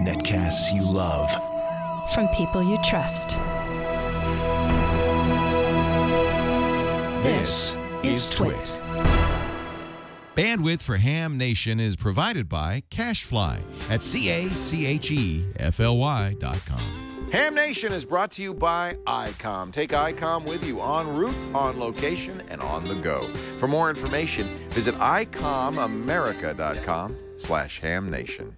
Netcasts you love. From people you trust. This is Twit. Bandwidth for Ham Nation is provided by CashFly at CACHEFLY.com. Ham Nation is brought to you by ICOM. Take ICOM with you en route, on location, and on the go. For more information, visit ICOMAmerica.com/HamNation.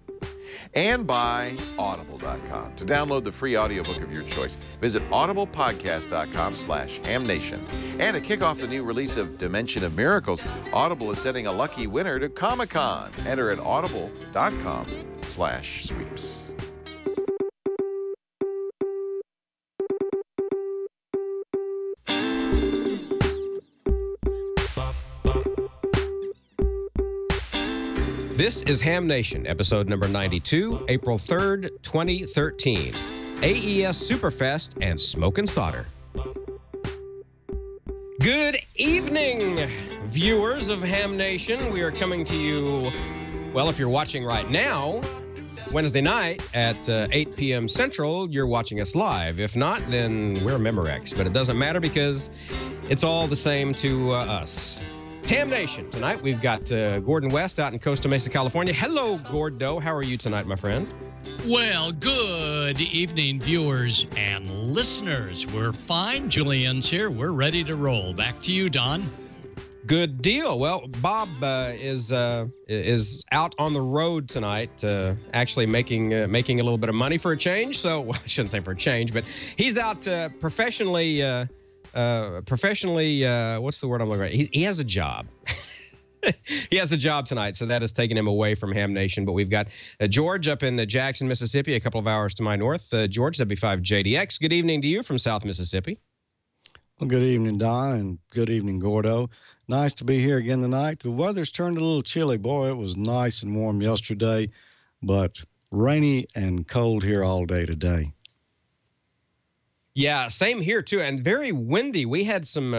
And by Audible.com. To download the free audiobook of your choice, visit audiblepodcast.com/HamNation. And to kick off the new release of Dimension of Miracles, Audible is sending a lucky winner to Comic-Con. Enter at audible.com/sweeps. This is Ham Nation, episode number 92, April 3rd, 2013. AES SuperFest and Smoke&Solder. Good evening, viewers of Ham Nation. We are coming to you, well, if you're watching right now, Wednesday night at 8 p.m. Central, you're watching us live. If not, then we're Memorex. But it doesn't matter because it's all the same to us. Ham Nation. Tonight we've got Gordon West out in Costa Mesa, California. Hello, Gordo. How are you tonight, my friend? Well, good evening, viewers and listeners. We're fine. Julian's here. We're ready to roll. Back to you, Don. Good deal. Well, Bob is out on the road tonight, actually making a little bit of money for a change. So, well, I shouldn't say for a change, but he's out professionally. What's the word I'm looking at? He has a job. He has a job tonight, so that has taken him away from Ham Nation. But we've got George up in Jackson, Mississippi, a couple of hours to my north. George, W5JDX. Good evening to you from South Mississippi. Well, good evening, Don, and good evening, Gordo. Nice to be here again tonight. The weather's turned a little chilly. Boy, it was nice and warm yesterday, but rainy and cold here all day today. Yeah, same here, too, and very windy. We had some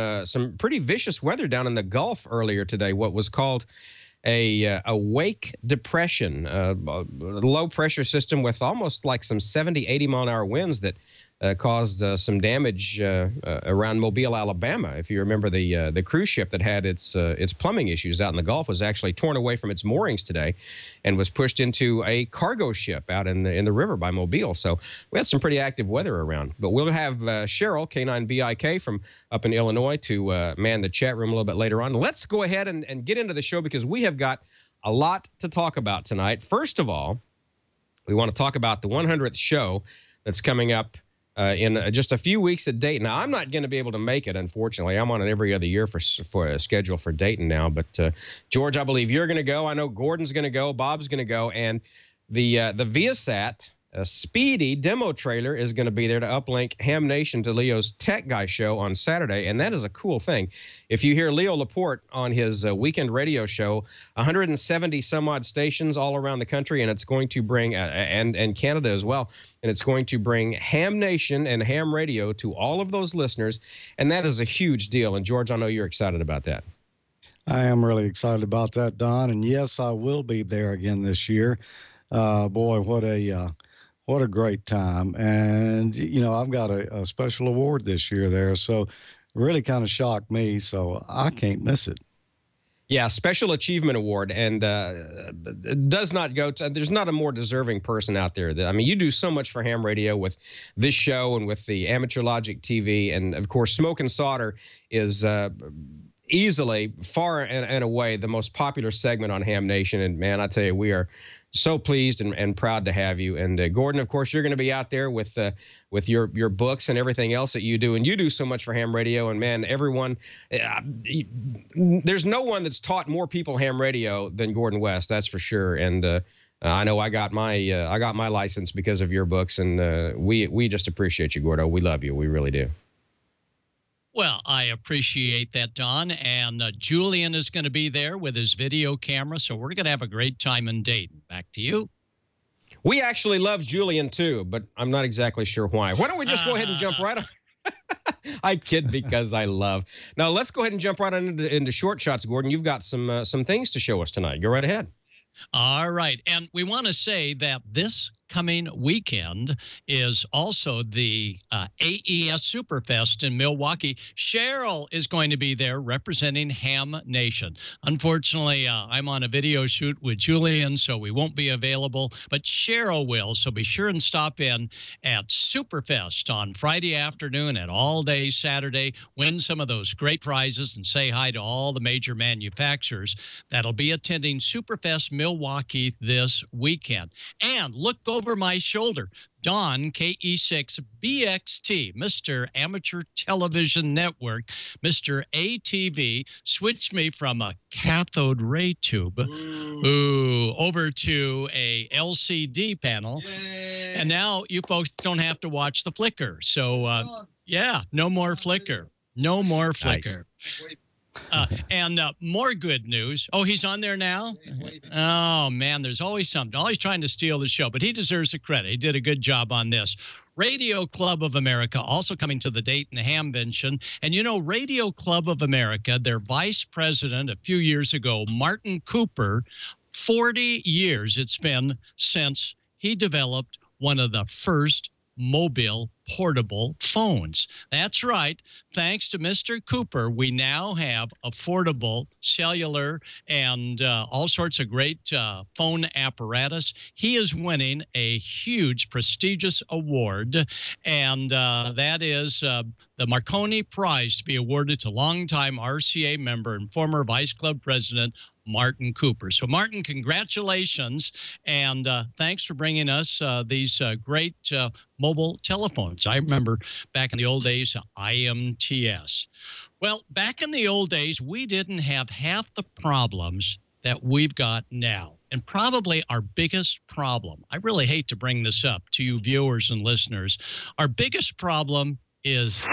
pretty vicious weather down in the Gulf earlier today, what was called a wake depression, a low-pressure system with almost like some 70, 80-mile-an-hour winds that caused some damage around Mobile, Alabama. If you remember, the cruise ship that had its plumbing issues out in the Gulf was actually torn away from its moorings today and was pushed into a cargo ship out in the river by Mobile. So we had some pretty active weather around. But we'll have Cheryl, K9BIK, from up in Illinois to man the chat room a little bit later on. Let's go ahead and get into the show because we have got a lot to talk about tonight. First of all, we want to talk about the 100th show that's coming up in just a few weeks at Dayton. Now, I'm not going to be able to make it, unfortunately. I'm on an every other year for a schedule for Dayton now. But, George, I believe you're going to go. I know Gordon's going to go. Bob's going to go. And the Viasat Speedy demo trailer is going to be there to uplink Ham Nation to Leo's Tech Guy show on Saturday. And that is a cool thing. If you hear Leo Laporte on his weekend radio show, 170 some odd stations all around the country, and it's going to bring, and Canada as well, and it's going to bring Ham Nation and Ham Radio to all of those listeners. And that is a huge deal. And George, I know you're excited about that. I am really excited about that, Don. And yes, I will be there again this year. Boy, what a great time. And, you know, I've got a special award this year there. So really kind of shocked me. So I can't miss it. Yeah, Special Achievement Award. And it does not go to, there's not a more deserving person out there. I mean, you do so much for ham radio with this show and with the Amateur Logic TV. And, of course, Smoke&Solder is easily, far and away, the most popular segment on Ham Nation. And, man, I tell you, we are so pleased and proud to have you. And Gordon, of course, you're going to be out there with your books and everything else that you do. And you do so much for ham radio. And, man, everyone, there's no one that's taught more people ham radio than Gordon West, that's for sure. And I know I got my license because of your books. And we just appreciate you, Gordo. We love you. We really do. Well, I appreciate that, Don. And Julian is going to be there with his video camera, so we're going to have a great time in Dayton. Back to you. We actually love Julian, too, but I'm not exactly sure why. Why don't we just go ahead and jump right on? I kid because I love. Now, let's go ahead and jump right on into short shots, Gordon. You've got some things to show us tonight. Go right ahead. All right. And we want to say that this coming weekend is also the AES SuperFest in Milwaukee. Cheryl is going to be there representing Ham Nation. Unfortunately, I'm on a video shoot with Julian, so we won't be available, but Cheryl will. So be sure and stop in at SuperFest on Friday afternoon and all day Saturday. Win some of those great prizes and say hi to all the major manufacturers that'll be attending SuperFest Milwaukee this weekend. And look over my shoulder. Don, KE6BXT, Mr. Amateur Television Network, Mr. ATV, switched me from a cathode ray tube over to a LCD panel. Yay. And now you folks don't have to watch the flicker. So, yeah, no more flicker. No more flicker. Nice. And more good news. Oh, he's on there now? Oh, man, there's always something. Always trying to steal the show, but he deserves the credit. He did a good job on this. Radio Club of America also coming to the Dayton Hamvention. And, you know, Radio Club of America, their vice president a few years ago, Martin Cooper, 40 years it's been since he developed one of the first mobile portable phones. That's right. Thanks to Mr. Cooper, we now have affordable cellular and all sorts of great phone apparatus. He is winning a huge, prestigious award, and that is the Marconi Prize to be awarded to longtime RCA member and former Vice Club President Martin Cooper. So, Martin, congratulations, and thanks for bringing us these great mobile telephones. I remember back in the old days, IMTS. Well, back in the old days, we didn't have half the problems that we've got now. And probably our biggest problem, I really hate to bring this up to you viewers and listeners, our biggest problem is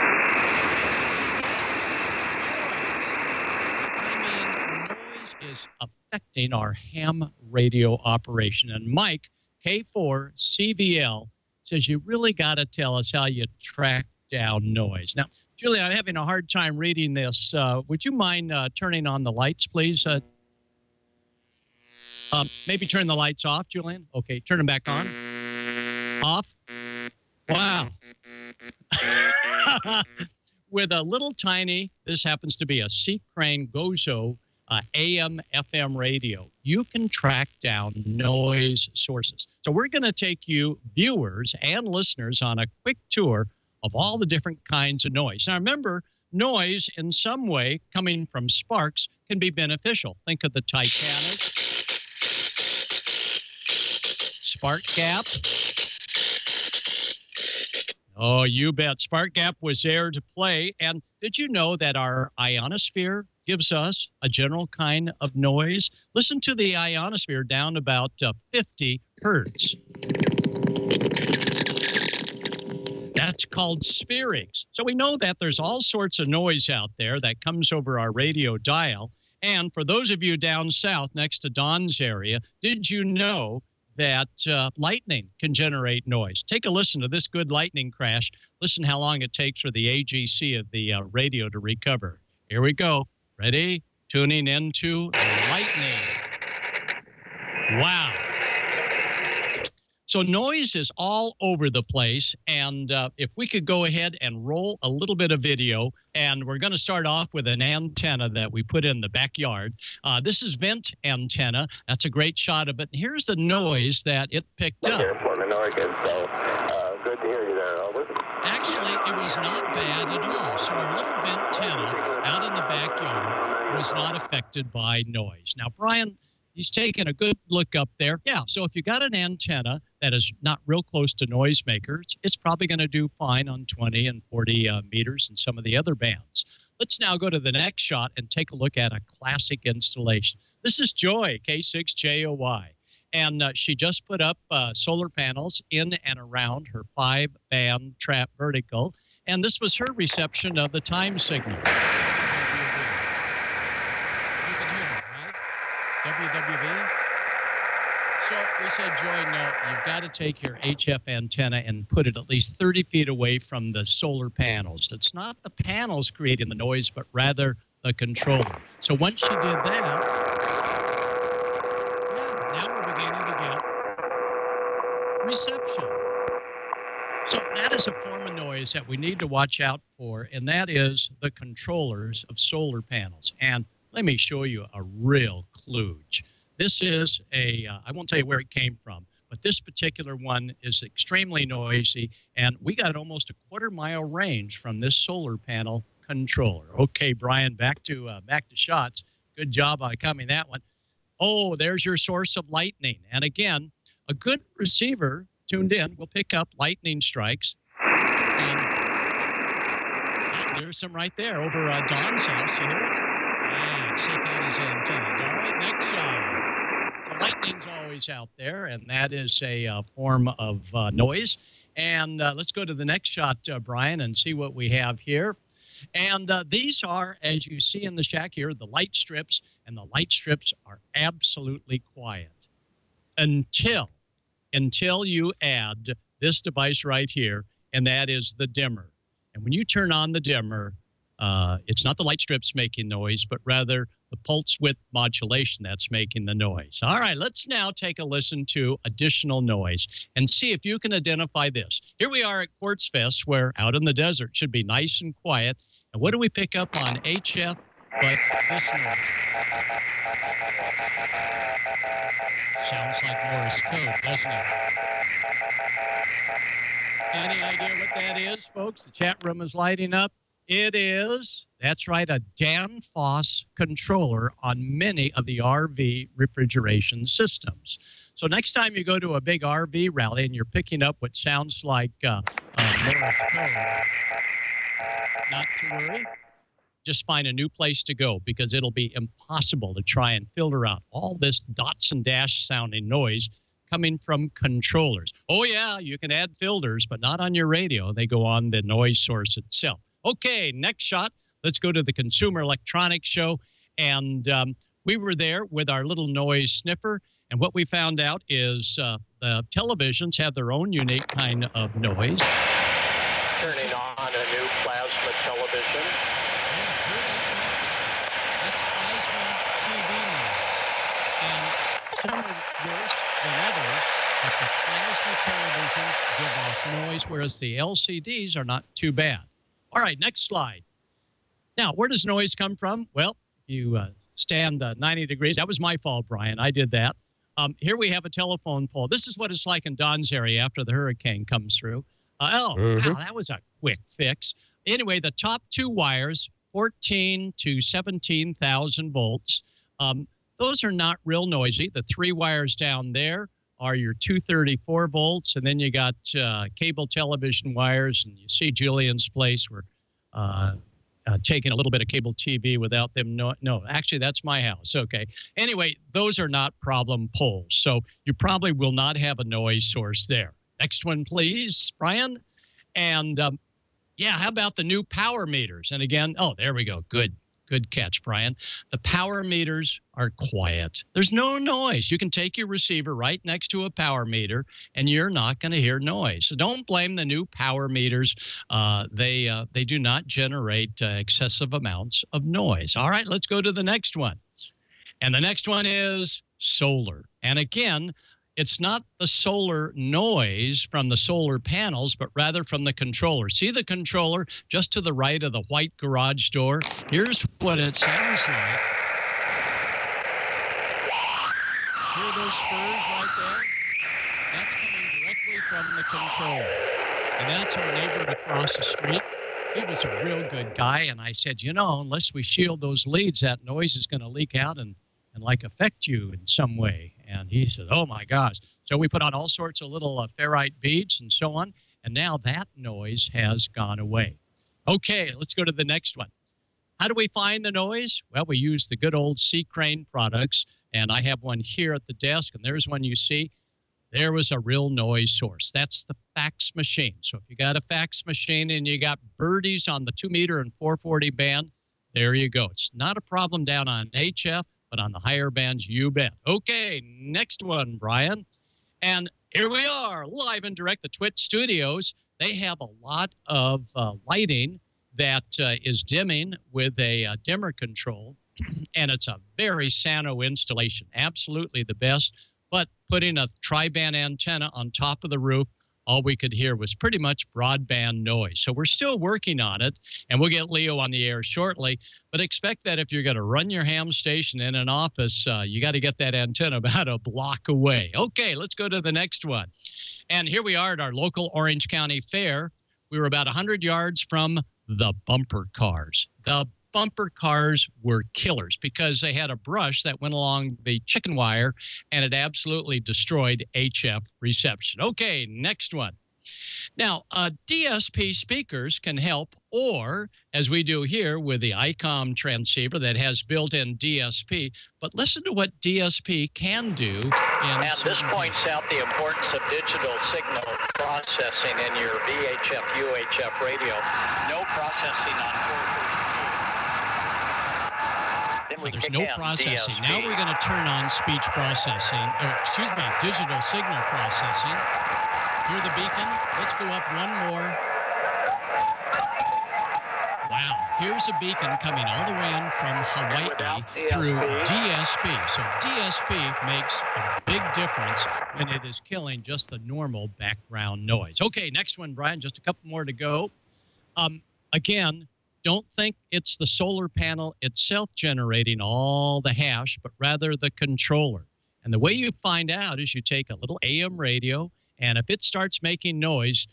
affecting our ham radio operation. And Mike, K4CBL, says you really got to tell us how you track down noise. Now, Julie, I'm having a hard time reading this. Would you mind turning on the lights, please? Maybe turn the lights off, Julian. Okay, turn them back on. Off. Wow. With a little tiny, this happens to be a Sea Crane Gozo AM, FM radio, you can track down noise sources. So we're going to take you viewers and listeners on a quick tour of all the different kinds of noise. Now remember, noise in some way coming from sparks can be beneficial. Think of the Titanic, spark gap. Oh, you bet. Spark gap was there to play. And did you know that our ionosphere gives us a general kind of noise? Listen to the ionosphere down about 50 hertz. That's called spherics. So we know that there's all sorts of noise out there that comes over our radio dial. And for those of you down south next to Don's area, did you know that lightning can generate noise? Take a listen to this good lightning crash. Listen how long it takes for the AGC of the radio to recover. Here we go. Ready? Tuning into lightning. Wow. So noise is all over the place, and if we could go ahead and roll a little bit of video, and we're going to start off with an antenna that we put in the backyard. This is vent antenna. That's a great shot of it. And here's the noise that it picked up. Here, Portland, Oregon. So good to hear you there, over. Actually, it was not bad at all. So our little vent antenna out in the backyard was not affected by noise. Now, Brian, he's taking a good look up there. Yeah, so if you got an antenna that is not real close to noisemakers, it's probably going to do fine on 20 and 40 meters and some of the other bands. Let's now go to the next shot and take a look at a classic installation. This is Joy, K6JOY, and she just put up solar panels in and around her 5-band trap vertical, and this was her reception of the time signal. WWV. So we said, Joy, no, you've got to take your HF antenna and put it at least 30 feet away from the solar panels. It's not the panels creating the noise, but rather the controller. So once she did that, yeah, reception. So that is a form of noise that we need to watch out for, and that is the controllers of solar panels. And let me show you a real kludge. This is I won't tell you where it came from, but this particular one is extremely noisy, and we got almost a quarter-mile range from this solar panel controller. Okay, Brian, back to shots. Good job on coming that one. Oh, there's your source of lightning. And again, a good receiver tuned in will pick up lightning strikes. And there's some right there over Don's house. You hear it? Yeah, shake out his antennas. All right, next shot. So lightning's always out there, and that is a form of noise. And let's go to the next shot, Brian, and see what we have here. And these are, as you see in the shack here, the light strips, and the light strips are absolutely quiet until you add this device right here, and that is the dimmer. And when you turn on the dimmer, it's not the light strips making noise, but rather the pulse width modulation that's making the noise. All right, let's now take a listen to additional noise and see if you can identify this. Here we are at Quartz Fest, where out in the desert should be nice and quiet. And what do we pick up on HF but this noise? Sounds like Morse code, doesn't it? Any idea what that is, folks? The chat room is lighting up. It is, that's right, a Danfoss controller on many of the RV refrigeration systems. So next time you go to a big RV rally and you're picking up what sounds like Morse code, not to worry. Just find a new place to go, because it'll be impossible to try and filter out all this dots and dash sounding noise coming from controllers. Oh, yeah, you can add filters, but not on your radio. They go on the noise source itself. Okay, next shot. Let's go to the Consumer Electronics Show. And we were there with our little noise sniffer. And what we found out is the televisions have their own unique kind of noise. Turning on a new plasma television. That's plasma TV noise. And some are worse than others, but the plasma televisions give off noise, whereas the LCDs are not too bad. All right, next slide. Now, where does noise come from? Well, you stand 90 degrees. That was my fault, Brian. I did that. Here we have a telephone pole. This is what it's like in Don's area after the hurricane comes through. Wow, that was a quick fix. Anyway, the top two wires, 14 to 17,000 volts. Those are not real noisy. The three wires down there are your 234 volts, and then you got cable television wires, and you see Julian's place. We're taking a little bit of cable TV without them. No, actually, that's my house. Okay. Anyway, those are not problem poles, so you probably will not have a noise source there. Next one, please, Brian. And yeah, how about the new power meters? And again, oh, there we go. Good catch, Brian. The power meters are quiet. There's no noise. You can take your receiver right next to a power meter, and you're not going to hear noise. So don't blame the new power meters. They do not generate excessive amounts of noise. All right, let's go to the next one. And the next one is solar. And again, it's not the solar noise from the solar panels, but rather from the controller. See the controller just to the right of the white garage door? Here's what it sounds like. Hear those spurs right there? That's coming directly from the controller. And that's our neighbor across the street. He was a real good guy, and I said, you know, unless we shield those leads, that noise is going to leak out and like affect you in some way. And he said, oh my gosh. So we put on all sorts of little ferrite beads and so on. And now that noise has gone away. Okay, let's go to the next one. How do we find the noise? Well, we use the good old C. Crane products. And I have one here at the desk. And there's one you see. There was a real noise source. That's the fax machine. So if you got a fax machine and you got birdies on the 2 meter and 440 band, there you go. It's not a problem down on HF. But on the higher bands, you bet. Okay, next one, Brian. And here we are, live and direct, the Twit Studios. They have a lot of lighting that is dimming with a dimmer control, and it's a very Sano installation, absolutely the best. But putting a tri-band antenna on top of the roof, all we could hear was pretty much broadband noise. So we're still working on it, and we'll get Leo on the air shortly. But expect that if you're going to run your ham station in an office, you got to get that antenna about a block away. Okay, let's go to the next one. And here we are at our local Orange County Fair. We were about 100 yards from the bumper cars. The bumper cars were killers because they had a brush that went along the chicken wire, and it absolutely destroyed HF reception. Okay, next one. Now, DSP speakers can help, or as we do here with the ICOM transceiver that has built-in DSP, but listen to what DSP can do. And this points out the importance of digital signal processing in your VHF, UHF radio. No processing on 432. There's no processing. DSP. Now we're going to turn on speech processing, or excuse me, digital signal processing. Hear the beacon? Let's go up one more. Wow, here's a beacon coming all the way in from Hawaii through DSP. So DSP makes a big difference when it is killing just the normal background noise. Okay, next one, Brian, just a couple more to go. Again, don't think it's the solar panel itself generating all the hash, but rather the controller. And the way you find out is you take a little AM radio, and if it starts making noise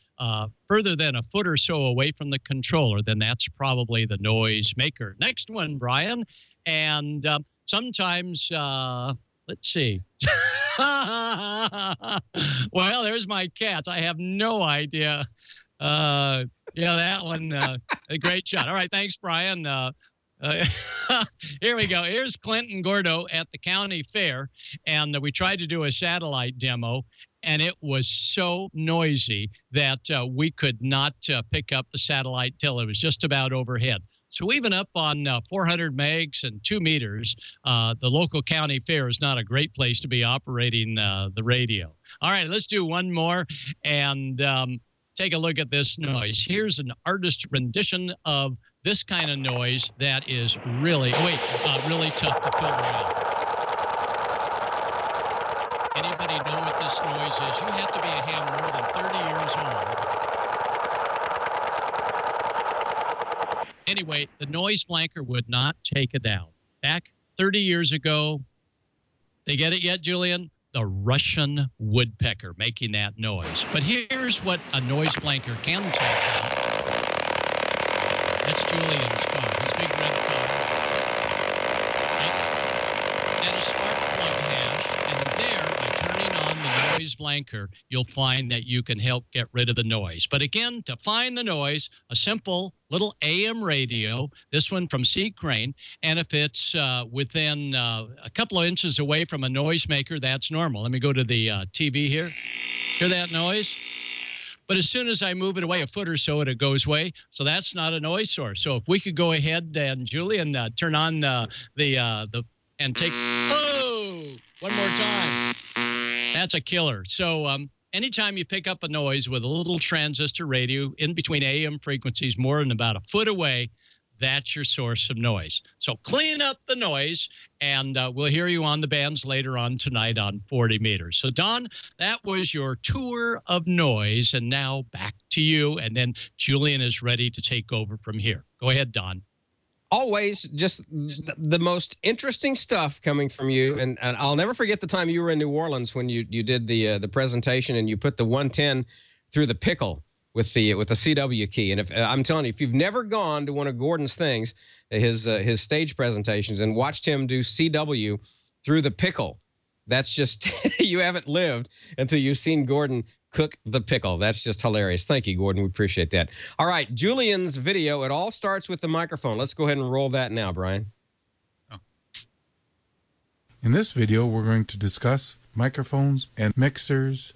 further than a foot or so away from the controller, then that's probably the noise maker. Next one, Brian. And sometimes, let's see. Well, there's my cats. I have no idea. Yeah, that one, a great shot. All right, thanks, Brian. Here we go. Here's Clinton Gordo at the county fair, and we tried to do a satellite demo, and it was so noisy that we could not pick up the satellite till it was just about overhead. So even up on 400 megs and 2 meters, the local county fair is not a great place to be operating the radio. All right, let's do one more and take a look at this noise. Here's an artist rendition of this kind of noise that is really, really tough to filter out. Anybody know what this noise is? You have to be a ham more than 30 years old. Anyway, the noise blanker would not take it down. Back 30 years ago, they get it yet, Julian? The Russian woodpecker making that noise. But here's what a noise blanker can take out. That's Julian's car, his big red car. And a spark plug hash. And there, by turning on the noise blanker, you'll find that you can help get rid of the noise. But again, to find the noise, a simple little AM radio, this one from Sea Crane, and if it's within a couple of inches away from a noisemaker, that's normal. Let me go to the TV here. Hear that noise? But as soon as I move it away a foot or so, it goes away. So that's not a noise source. So if we could go ahead and, Julian, turn on the and take, oh, one more time. That's a killer. So anytime you pick up a noise with a little transistor radio in between AM frequencies more than about a foot away, that's your source of noise. So clean up the noise, and we'll hear you on the bands later on tonight on 40 meters. So, Don, that was your tour of noise, and now back to you, and then Julian is ready to take over from here. Go ahead, Don. Always just the most interesting stuff coming from you. And I'll never forget the time you were in New Orleans when you did the presentation and you put the 110 through the pickle with the CW key. And if I'm telling you, if you've never gone to one of Gordon's things, his stage presentations, and watched him do CW through the pickle, that's just you haven't lived until you've seen Gordon cook the pickle. That's just hilarious. Thank you, Gordon. We appreciate that. All right, Julian's video. It all starts with the microphone. Let's go ahead and roll that now, Brian. In this video, we're going to discuss microphones and mixers.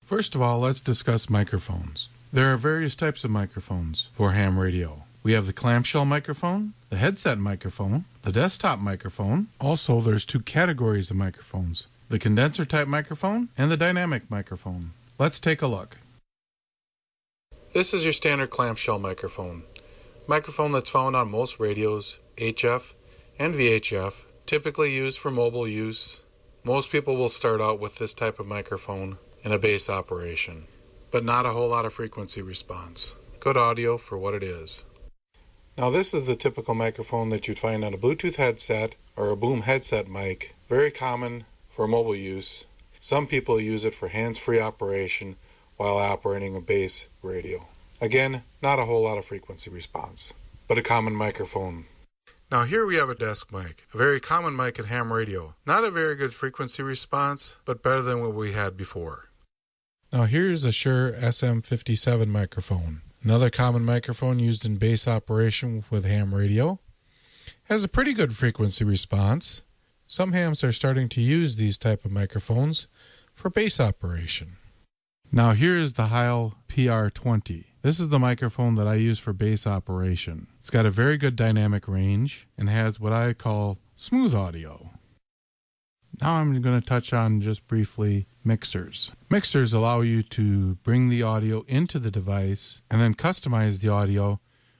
First of all, let's discuss microphones. There are various types of microphones for ham radio. We have the clamshell microphone, the headset microphone, the desktop microphone. Also, there's 2 categories of microphones: the condenser type microphone and the dynamic microphone. Let's take a look. This is your standard clamshell microphone. Microphone that's found on most radios, HF and VHF, typically used for mobile use Most people will start out with this type of microphone in a bass operation, but not a whole lot of frequency response. Good audio for what it is. Now this is the typical microphone that you'd find on a Bluetooth headset or a boom headset mic. Very common for mobile use. Some people use it for hands-free operation while operating a bass radio. Again, not a whole lot of frequency response, but a common microphone. Now here we have a desk mic, a very common mic at ham radio. Not a very good frequency response, but better than what we had before. Now here's a Shure SM57 microphone. Another common microphone used in bass operation with ham radio. Has a pretty good frequency response. Some hams are starting to use these type of microphones for bass operation. Now here is the Heil PR20. This is the microphone that I use for bass operation. It's got a very good dynamic range and has what I call smooth audio. Now I'm going to touch on just briefly mixers. Mixers allow you to bring the audio into the device and then customize the audio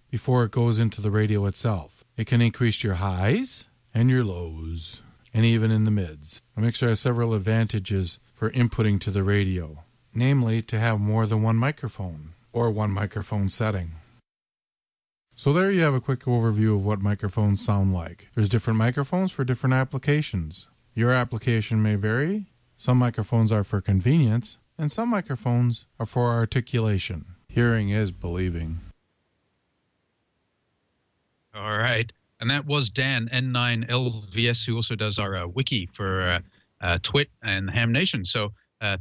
before it goes into the radio itself. It can increase your highs and your lows, and even in the mids. A mixer has several advantages for inputting to the radio, namely to have more than one microphone or one microphone setting. So there you have a quick overview of what microphones sound like. There's different microphones for different applications. Your application may vary. Some microphones are for convenience, and some microphones are for articulation. Hearing is believing. All right. And that was Dan, N9LVS, who also does our wiki for Twit and Ham Nation. So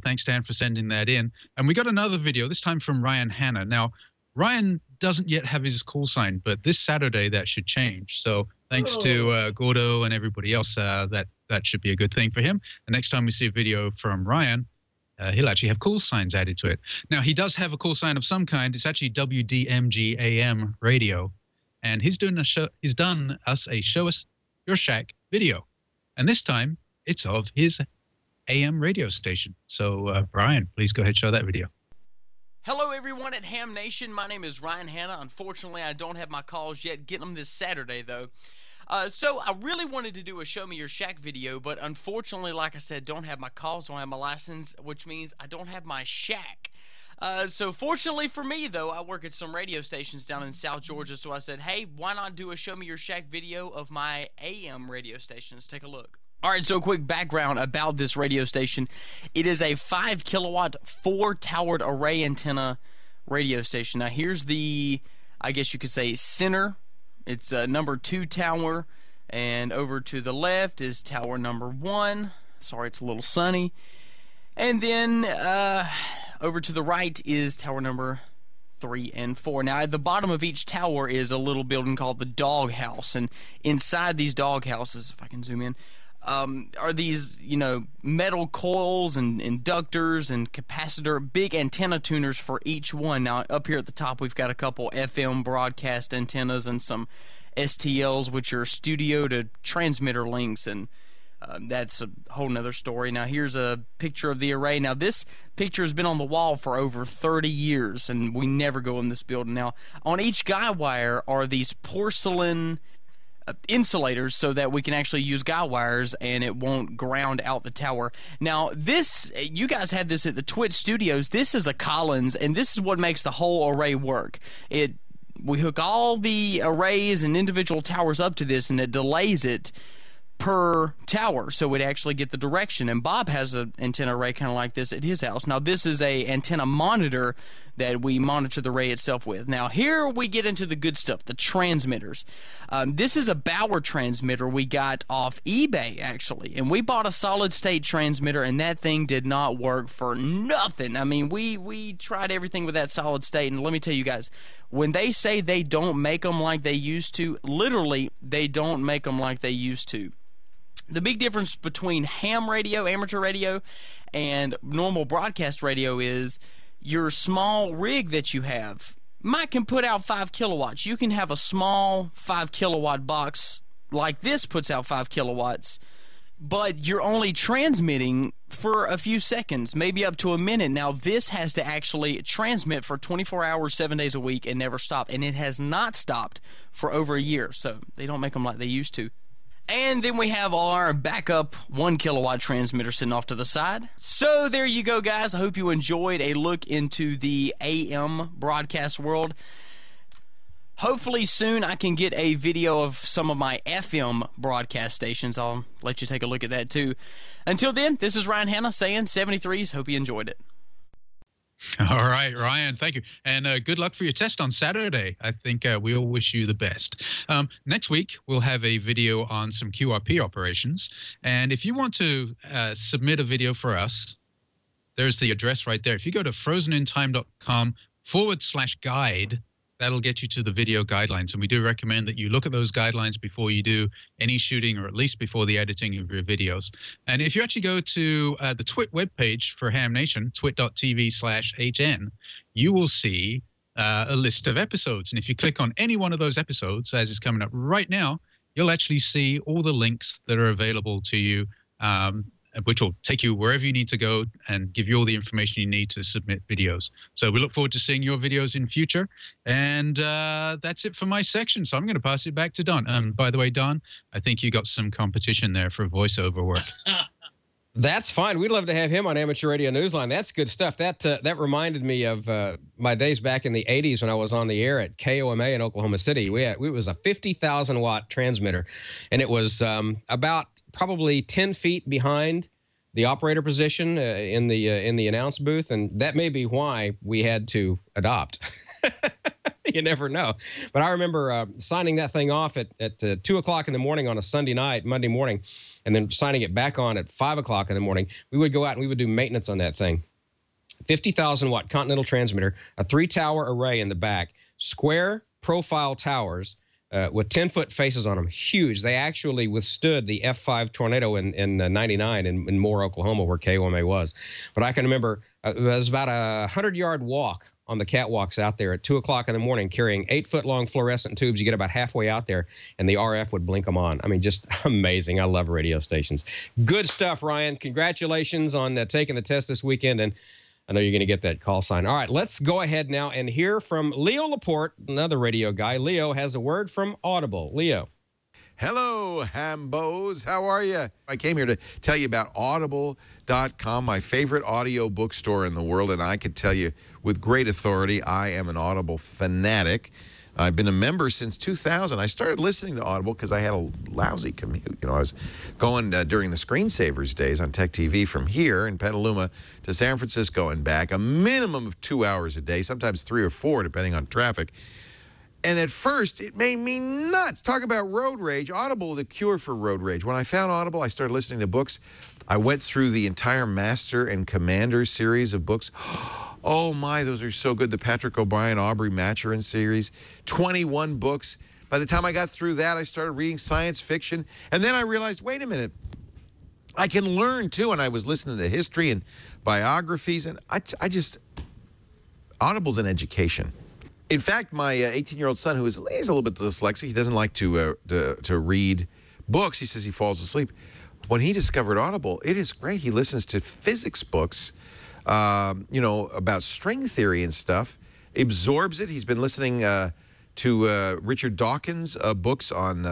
thanks, Dan, for sending that in. And we got another video, this time from Ryan Hanna. Now, Ryan doesn't yet have his call sign, but this Saturday that should change. So thanks to Gordo and everybody else, that should be a good thing for him. The next time we see a video from Ryan, he'll actually have call signs added to it. Now, he does have a call sign of some kind. It's actually WDMG AM radio. And he's done us a Show Us Your Shack video. And this time, it's of his AM radio station. So, Brian, please go ahead and show that video. Hello, everyone at Ham Nation. My name is Ryan Hanna. Unfortunately, I don't have my calls yet. Getting them this Saturday, though. So, I really wanted to do a Show Me Your Shack video, but unfortunately, like I said, don't have my calls, don't have my license, which means I don't have my shack. So fortunately for me, though, I work at some radio stations down in South Georgia, so I said, hey, why not do a Show Me Your Shack video of my AM radio stations? Take a look. Alright, so a quick background about this radio station. It is a 5 kilowatt, 4-towered array antenna radio station. Now here's the, I guess you could say, center. It's number 2 tower, and over to the left is tower number 1. Sorry, it's a little sunny. And then over to the right is tower number 3 and 4. Now, at the bottom of each tower is a little building called the dog house, and inside these dog houses, if I can zoom in, are these, metal coils and inductors and capacitor, big antenna tuners for each one. Now, up here at the top, we've got a couple FM broadcast antennas and some STLs, which are studio to transmitter links, and that's a whole nother story. Now here's a picture of the array. Now this picture has been on the wall for over 30 years, and we never go in this building. Now on each guy wire are these porcelain insulators so that we can actually use guy wires and it won't ground out the tower. Now this, you guys had this at the Twit Studios. This is a Collins, and this is what makes the whole array work. We hook all the arrays and individual towers up to this, and it delays it per tower, so we'd actually get the direction. And Bob has an antenna array kind of like this at his house. Now this is a antenna monitor that we monitor the array itself with. Now here we get into the good stuff, the transmitters. This is a Bauer transmitter we got off eBay, actually, and we bought a solid state transmitter, and that thing did not work for nothing. I mean, we tried everything with that solid state, and let me tell you guys, when they say they don't make them like they used to, literally they don't make them like they used to. The big difference between ham radio, amateur radio, and normal broadcast radio is your small rig that you have. Mine can put out 5 kilowatts. You can have a small 5 kilowatt box like this puts out 5 kilowatts, but you're only transmitting for a few seconds, maybe up to a minute. Now this has to actually transmit for 24 hours, 7 days a week, and never stop, and it has not stopped for over a year, so they don't make them like they used to. And then we have our backup 1 kilowatt transmitter sitting off to the side. So there you go, guys. I hope you enjoyed a look into the AM broadcast world. Hopefully soon I can get a video of some of my FM broadcast stations. I'll let you take a look at that too. Until then, this is Ryan Hanna saying 73s. Hope you enjoyed it. All right, Ryan, thank you. And good luck for your test on Saturday. I think we all wish you the best. Next week, we'll have a video on some QRP operations. And if you want to submit a video for us, there's the address right there. If you go to frozenintime.com/guide, that'll get you to the video guidelines. And we do recommend that you look at those guidelines before you do any shooting, or at least before the editing of your videos. And if you actually go to the Twit webpage for Ham Nation, twit.tv/HN, you will see a list of episodes. And if you click on any one of those episodes, as is coming up right now, you'll actually see all the links that are available to you, which will take you wherever you need to go and give you all the information you need to submit videos. So we look forward to seeing your videos in future. And that's it for my section. So I'm going to pass it back to Don. By the way, Don, I think you got some competition there for voiceover work. That's fine. We'd love to have him on Amateur Radio Newsline. That's good stuff. That reminded me of my days back in the 80s when I was on the air at KOMA in Oklahoma City. It was a 50,000 watt transmitter, and it was about probably 10 feet behind the operator position in the announce booth, and that may be why we had to adopt. You never know. But I remember signing that thing off at 2 o'clock in the morning on a Sunday night, Monday morning, and then signing it back on at 5 o'clock in the morning. We would go out and we would do maintenance on that thing. 50,000 watt Continental transmitter, a 3-tower array in the back, square profile towers with 10-foot faces on them, huge. They actually withstood the F5 tornado in 99 in Moore, Oklahoma, where KOMA was. But I can remember it was about a 100-yard walk on the catwalks out there at 2 o'clock in the morning, carrying 8-foot-long fluorescent tubes. You get about halfway out there, and the RF would blink them on. I mean, just amazing. I love radio stations. Good stuff, Ryan. Congratulations on taking the test this weekend, and I know you're going to get that call sign. All right, let's go ahead now and hear from Leo Laporte, another radio guy. Leo has a word from Audible. Leo. Hello, Hambos. How are you? I came here to tell you about Audible.com, my favorite audio bookstore in the world, and I can tell you with great authority, I am an Audible fanatic. I've been a member since 2000. I started listening to Audible because I had a lousy commute. You know, I was going during the screensavers days on Tech TV from here in Petaluma to San Francisco and back, a minimum of 2 hours a day, sometimes 3 or 4, depending on traffic. And at first, it made me nuts. Talk about road rage. Audible, the cure for road rage. When I found Audible, I started listening to books. I went through the entire Master and Commander series of books. Oh, my, those are so good. The Patrick O'Brien, Aubrey Maturin series. 21 books. By the time I got through that, I started reading science fiction. And then I realized, wait a minute, I can learn, too. And I was listening to history and biographies. And I just, Audible's an education. In fact, my 18-year-old son, he's a little bit dyslexic, he doesn't like to read books. He says he falls asleep. When he discovered Audible, it is great. He listens to physics books, you know, about string theory and stuff, absorbs it. He's been listening to Richard Dawkins' books on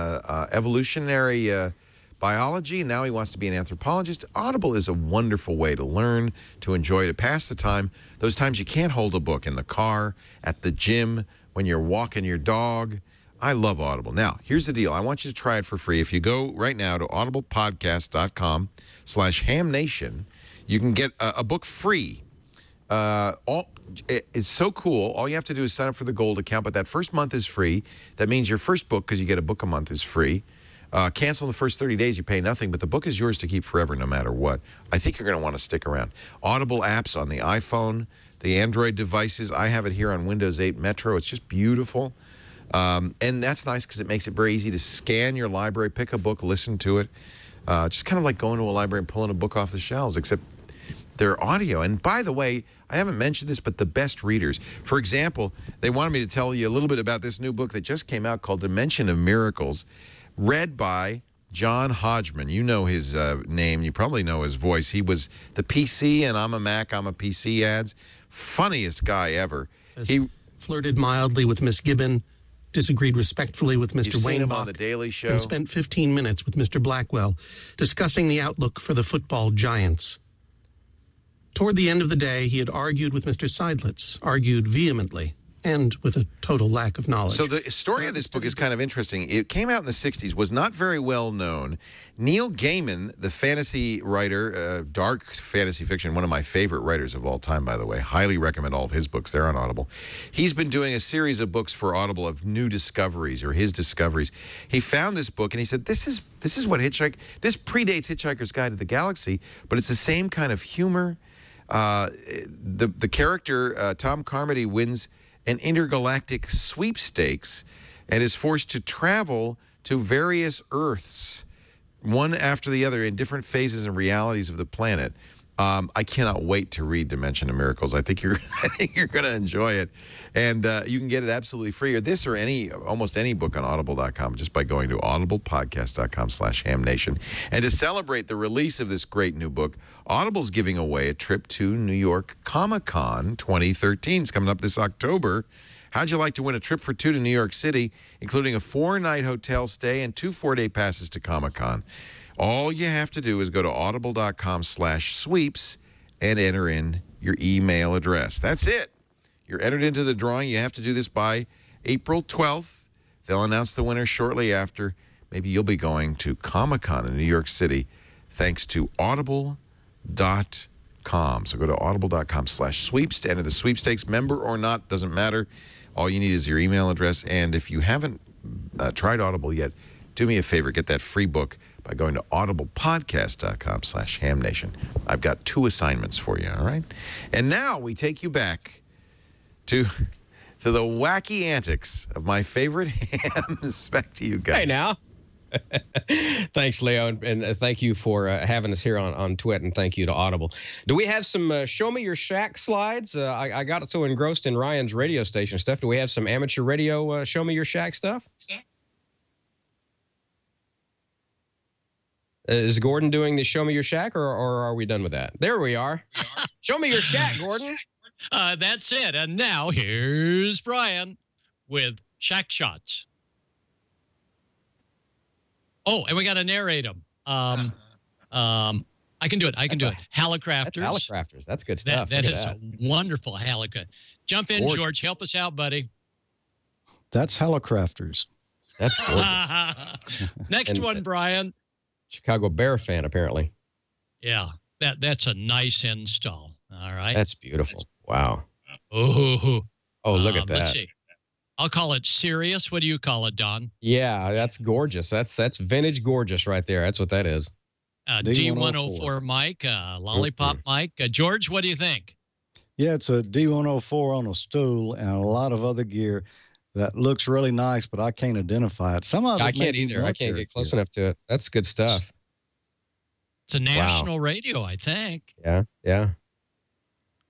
evolutionary biology, and now he wants to be an anthropologist. Audible is a wonderful way to learn, to enjoy, to pass the time. Those times you can't hold a book in the car, at the gym, when you're walking your dog. I love Audible. Now, here's the deal. I want you to try it for free. If you go right now to audiblepodcast.com/hamnation, you can get a book free. It's so cool. All you have to do is sign up for the Gold account, but that first month is free. That means your first book, because you get a book a month, is free. Cancel in the first 30 days, you pay nothing, but the book is yours to keep forever no matter what. I think you're going to want to stick around. Audible apps on the iPhone, the Android devices. I have it here on Windows 8 Metro. It's just beautiful. And that's nice because it makes it very easy to scan your library, pick a book, listen to it. Just kind of like going to a library and pulling a book off the shelves, except they're audio. And by the way, I haven't mentioned this, but the best readers. For example, they wanted me to tell you a little bit about this new book that just came out called Dimension of Miracles, read by John Hodgman. You know his name. You probably know his voice. He was the PC and I'm a Mac, I'm a PC ads. Funniest guy ever. He flirted mildly with Miss Gibbon disagreed respectfully with Mr. You've seen him on Wainbach, The Daily Show. and spent 15 minutes with Mr. Blackwell discussing the outlook for the football giants. Toward the end of the day, he had argued with Mr. Seidlitz, argued vehemently, and with a total lack of knowledge. So the story of this book is kind of interesting. It came out in the 60s, was not very well known. Neil Gaiman, the fantasy writer, dark fantasy fiction, one of my favorite writers of all time, by the way. Highly recommend all of his books. They're on Audible. He's been doing a series of books for Audible of new discoveries, or his discoveries. He found this book, and he said, this is what this predates Hitchhiker's Guide to the Galaxy, but it's the same kind of humor. The character, Tom Carmody, wins an intergalactic sweepstakes and is forced to travel to various Earths, one after the other, in different phases and realities of the planet. I cannot wait to read Dimension of Miracles. I think you're going to enjoy it, and you can get it absolutely free, or this, or almost any book on Audible.com, just by going to audiblepodcast.com/hamnation. And to celebrate the release of this great new book, Audible's giving away a trip to New York Comic-Con 2013. It's coming up this October. How'd you like to win a trip for two to New York City, including a 4-night hotel stay and 2 4-day passes to Comic-Con? All you have to do is go to audible.com/sweeps and enter in your email address. That's it. You're entered into the drawing. You have to do this by April 12th. They'll announce the winner shortly after. Maybe you'll be going to Comic-Con in New York City thanks to audible.com. So go to audible.com/sweeps to enter the sweepstakes. Member or not, doesn't matter. All you need is your email address. And if you haven't tried Audible yet, do me a favor, get that free book by going to audiblepodcast.com/hamnation. I've got 2 assignments for you, all right? And now we take you back to the wacky antics of my favorite hams. Back to you guys. Hey, now. Thanks, Leo, and thank you for having us here on Twit, and thank you to Audible. Do we have some Show Me Your Shack slides? I got so engrossed in Ryan's radio station stuff. Do we have some amateur radio Show Me Your Shack stuff? Is Gordon doing the Show Me Your Shack, or are we done with that? There we are. Show me your shack, Gordon. That's it. And now here's Brian with Shack Shots. Oh, and we got to narrate them. I can do it. I can do it. Hallicrafters. That's Hallicrafters. That's good stuff. That is a wonderful Hallicraft. Jump in, gorgeous. George. Help us out, buddy. That's Hallicrafters. That's gorgeous. Next one, Brian. Chicago Bear fan, apparently. Yeah, that's a nice install. All right. That's beautiful. Wow. Oh, look at that. Let's see. I'll call it serious. What do you call it, Don? Yeah, that's gorgeous. That's vintage gorgeous right there. That's what that is. D104 mic, lollipop mic. George, what do you think? Yeah, it's a D104 on a stool and a lot of other gear that looks really nice, but I can't identify it. Some of it I can't either. I can't get close enough to it. That's good stuff. It's a national radio, I think. Yeah, yeah.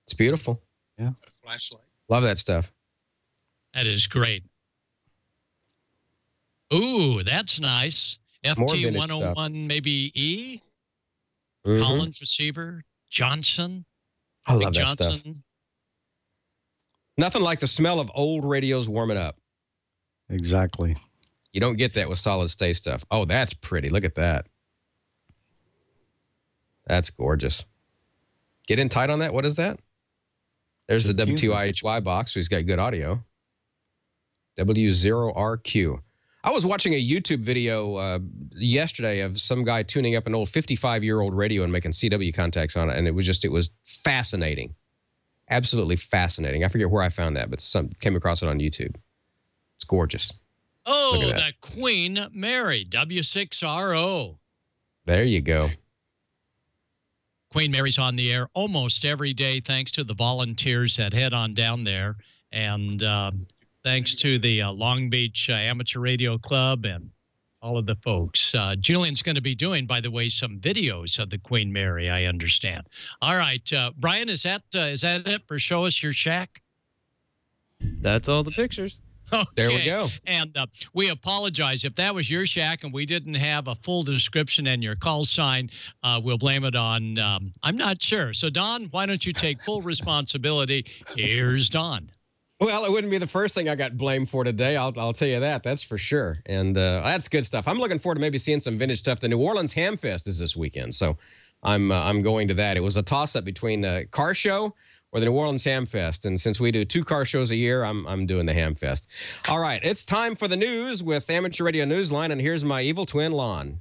It's beautiful. Yeah. Flashlight. Love that stuff. That is great. Ooh, that's nice. FT101, maybe E. Collins receiver. Johnson. I love that stuff. Nothing like the smell of old radios warming up. Exactly. You don't get that with solid state stuff. Oh, that's pretty. Look at that. That's gorgeous. Get in tight on that. What is that? There's the W2IHY box, so he's got good audio. W0RQ. I was watching a YouTube video yesterday of some guy tuning up an old 55-year-old radio and making CW contacts on it, and it was fascinating. Absolutely fascinating. I forget where I found that, but came across it on YouTube. It's gorgeous. Oh, the Queen Mary, W6RO. There you go. Queen Mary's on the air almost every day, thanks to the volunteers that head on down there. And thanks to the Long Beach Amateur Radio Club and all of the folks. Julian's going to be doing, by the way, some videos of the Queen Mary, I understand. All right, Brian, is that it for Show Us Your Shack? That's all the pictures. Okay. There we go. And we apologize if that was your shack and we didn't have a full description and your call sign. We'll blame it on, I'm not sure. So, Don, why don't you take full responsibility? Here's Don. Well, it wouldn't be the first thing I got blamed for today. I'll tell you that. That's for sure. And that's good stuff. I'm looking forward to maybe seeing some vintage stuff. The New Orleans Ham Fest is this weekend, so I'm going to that. It was a toss-up between the car show or the New Orleans Ham Fest, and since we do 2 car shows a year, I'm doing the Ham Fest. All right, it's time for the news with Amateur Radio Newsline, and here's my evil twin, Lon.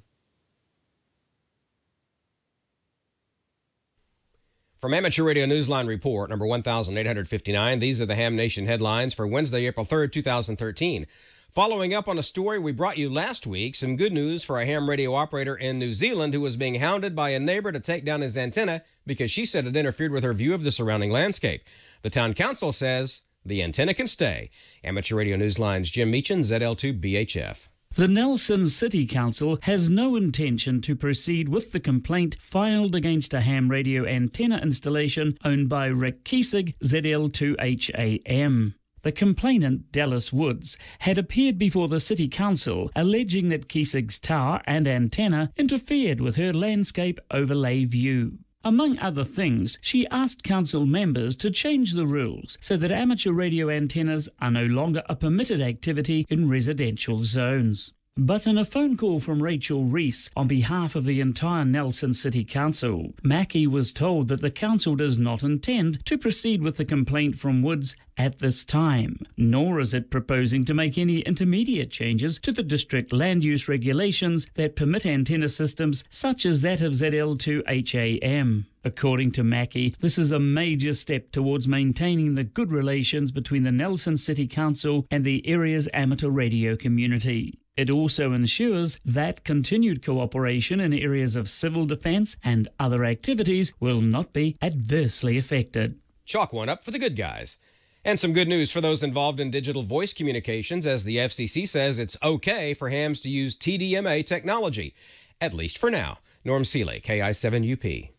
From Amateur Radio Newsline Report, number 1859, these are the Ham Nation headlines for Wednesday, April 3rd, 2013. Following up on a story we brought you last week, some good news for a ham radio operator in New Zealand who was being hounded by a neighbor to take down his antenna because she said it interfered with her view of the surrounding landscape. The town council says the antenna can stay. Amateur Radio Newsline's Jim Meechan, ZL2BHF. The Nelson City Council has no intention to proceed with the complaint filed against a ham radio antenna installation owned by Rick Kiesig, ZL2HAM. The complainant, Dallas Woods, had appeared before the City Council alleging that Kiesig's tower and antenna interfered with her landscape overlay view. Among other things, she asked council members to change the rules so that amateur radio antennas are no longer a permitted activity in residential zones. But in a phone call from Rachel Reese on behalf of the entire Nelson City Council, Mackie was told that the council does not intend to proceed with the complaint from Woods at this time, nor is it proposing to make any intermediate changes to the district land use regulations that permit antenna systems such as that of ZL2HAM. According to Mackie, this is a major step towards maintaining the good relations between the Nelson City Council and the area's amateur radio community. It also ensures that continued cooperation in areas of civil defence and other activities will not be adversely affected. Chalk one up for the good guys. And some good news for those involved in digital voice communications, as the FCC says it's okay for hams to use TDMA technology, at least for now. Norm Seeley, KI7UP.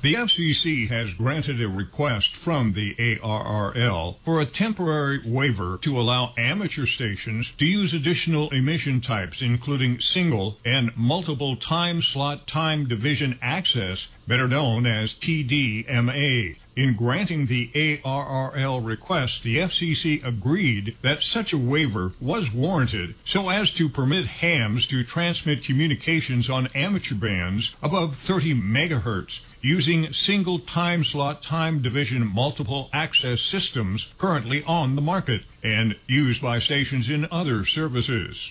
The FCC has granted a request from the ARRL for a temporary waiver to allow amateur stations to use additional emission types, including single and multiple time slot time division access, better known as TDMA. In granting the ARRL request, the FCC agreed that such a waiver was warranted so as to permit hams to transmit communications on amateur bands above 30 megahertz using single time slot time division multiple access systems currently on the market and used by stations in other services.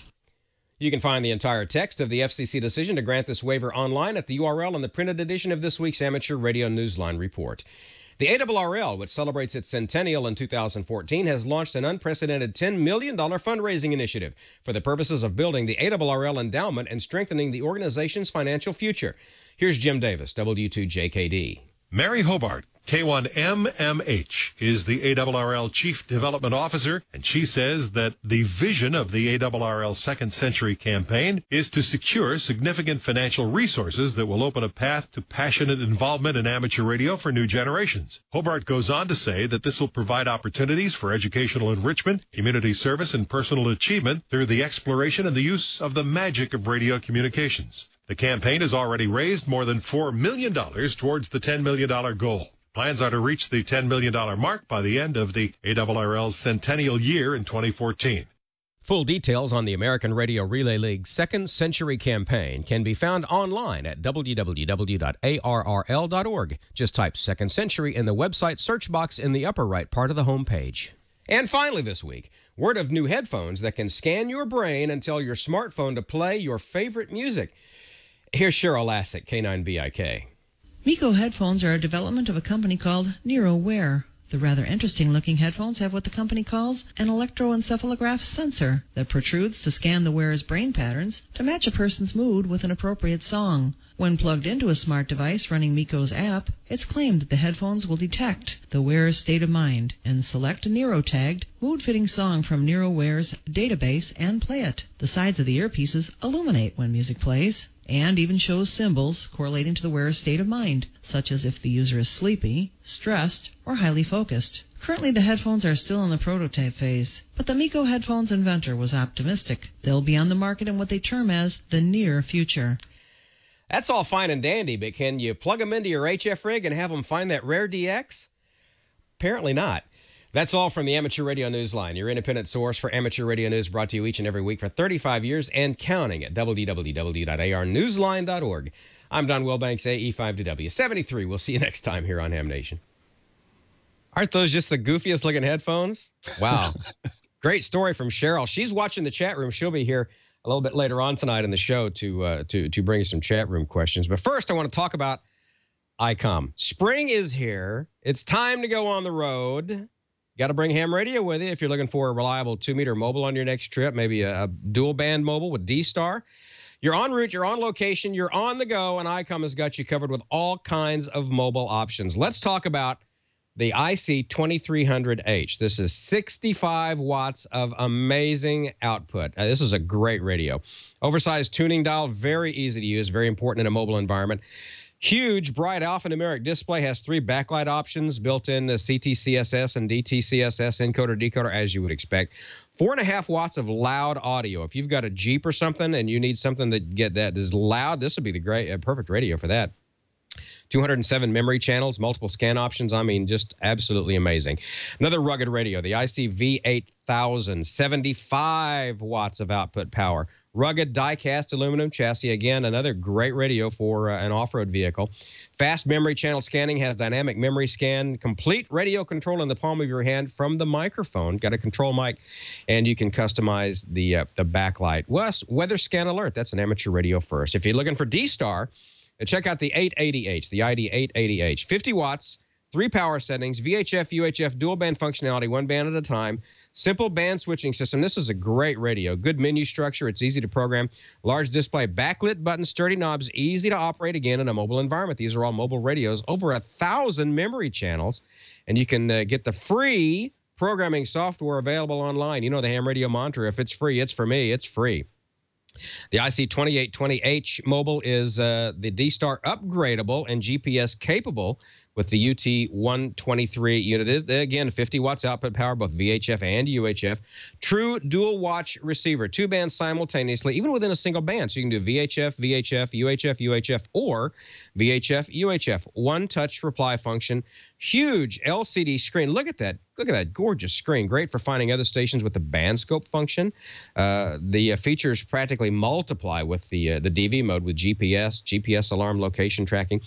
You can find the entire text of the FCC decision to grant this waiver online at the URL in the printed edition of this week's Amateur Radio Newsline Report. The ARRL, which celebrates its centennial in 2014, has launched an unprecedented $10 million fundraising initiative for the purposes of building the ARRL endowment and strengthening the organization's financial future. Here's Jim Davis, W2JKD. Mary Hobart, K1MMH, is the ARRL Chief Development Officer, and she says that the vision of the ARRL Second Century campaign is to secure significant financial resources that will open a path to passionate involvement in amateur radio for new generations. Hobart goes on to say that this will provide opportunities for educational enrichment, community service, and personal achievement through the exploration and the use of the magic of radio communications. The campaign has already raised more than $4 million towards the $10 million goal. Plans are to reach the $10 million mark by the end of the ARRL's centennial year in 2014. Full details on the American Radio Relay League's Second Century campaign can be found online at www.arrl.org. Just type Second Century in the website search box in the upper right part of the homepage. And finally this week, word of new headphones that can scan your brain and tell your smartphone to play your favorite music. Here's Cheryl Lassick, K9BIK. Miko headphones are a development of a company called NeuroWear. The rather interesting-looking headphones have what the company calls an electroencephalograph sensor that protrudes to scan the wearer's brain patterns to match a person's mood with an appropriate song. When plugged into a smart device running Miko's app, it's claimed that the headphones will detect the wearer's state of mind and select a Neuro-tagged, mood-fitting song from NeuroWear's database and play it. The sides of the earpieces illuminate when music plays, and even shows symbols correlating to the wearer's state of mind, such as if the user is sleepy, stressed, or highly focused. Currently, the headphones are still in the prototype phase, but the Miko headphones inventor was optimistic. They'll be on the market in what they term as the near future. That's all fine and dandy, but can you plug them into your HF rig and have them find that rare DX? Apparently not. That's all from the Amateur Radio Newsline, your independent source for amateur radio news, brought to you each and every week for 35 years and counting at www.arnewsline.org. I'm Don Wilbanks, AE5W73. We'll see you next time here on Ham Nation. Aren't those just the goofiest looking headphones? Wow. Great story from Cheryl. She's watching the chat room. She'll be here a little bit later on tonight in the show to bring us some chat room questions. But first, I want to talk about ICOM. Spring is here. It's time to go on the road. Got to bring ham radio with you if you're looking for a reliable 2-meter mobile on your next trip, maybe a dual band mobile with D-Star. You're en route, you're on location, you're on the go, and ICOM has got you covered with all kinds of mobile options. Let's talk about the IC2300H. This is 65 watts of amazing output. This is a great radio. Oversized tuning dial, very easy to use, very important in a mobile environment. Huge, bright alphanumeric display, has 3 backlight options, built-in CTCSS and DTCSS encoder decoder, as you would expect. 4.5 watts of loud audio. If you've got a Jeep or something and you need something that is loud, this would be the perfect radio for that. 207 memory channels, multiple scan options. I mean, just absolutely amazing. Another rugged radio, the ICV8000, 75 watts of output power. Rugged die-cast aluminum chassis. Again, another great radio for an off-road vehicle. Fast memory channel scanning, has dynamic memory scan. Complete radio control in the palm of your hand from the microphone. Got a control mic, and you can customize the backlight. Weather scan alert. That's an amateur radio first. If you're looking for D-Star, check out the 880H, the ID880H. 50 watts, 3 power settings, VHF, UHF, dual band functionality, 1 band at a time. Simple band switching system. This is a great radio. Good menu structure. It's easy to program. Large display, backlit buttons, sturdy knobs, easy to operate again in a mobile environment. These are all mobile radios. Over 1,000 memory channels. And you can get the free programming software available online. You know the ham radio mantra. If it's free, it's for me. It's free. The IC2820H mobile is the D-Star upgradable and GPS capable with the UT123 unit. Again, 50 watts output power, both VHF and UHF. True dual watch receiver, 2 bands simultaneously, even within a single band. So you can do VHF, VHF, UHF, UHF, or VHF, UHF. One touch reply function. Huge LCD screen. Look at that. Look at that gorgeous screen. Great for finding other stations with the band scope function. The features practically multiply with the DV mode with GPS alarm location tracking.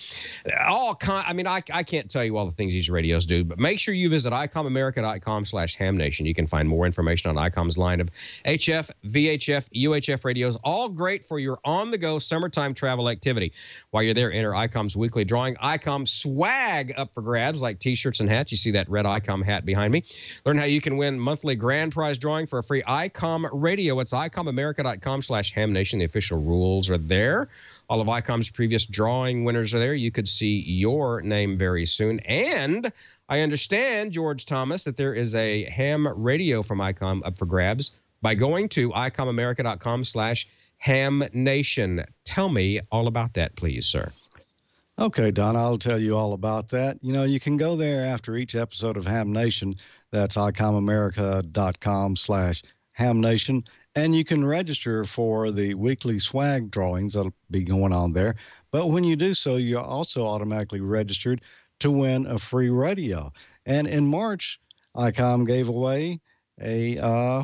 I can't tell you all the things these radios do, but make sure you visit icomamerica.com/hamnation. You can find more information on ICOM's line of HF, VHF, UHF radios, all great for your on-the-go summertime travel activity. While you're there, enter ICOM's weekly drawing. ICOM swag up for grabs, like T-shirts and hats. You see that red ICOM hat behind me. Learn how you can win monthly grand prize drawing for a free ICOM radio. It's icomamerica.com/hamnation. The official rules are there. All of ICOM's previous drawing winners are there. You could see your name very soon. And I understand, George Thomas, that there is a ham radio from ICOM up for grabs by going to icomamerica.com/hamnation. Tell me all about that, please, sir. Okay, Don, I'll tell you all about that. You know, you can go there after each episode of Ham Nation. That's icomamerica.com/hamnation. And you can register for the weekly swag drawings that'll be going on there. But when you do so, you're also automatically registered to win a free radio. And in March, ICOM gave away a,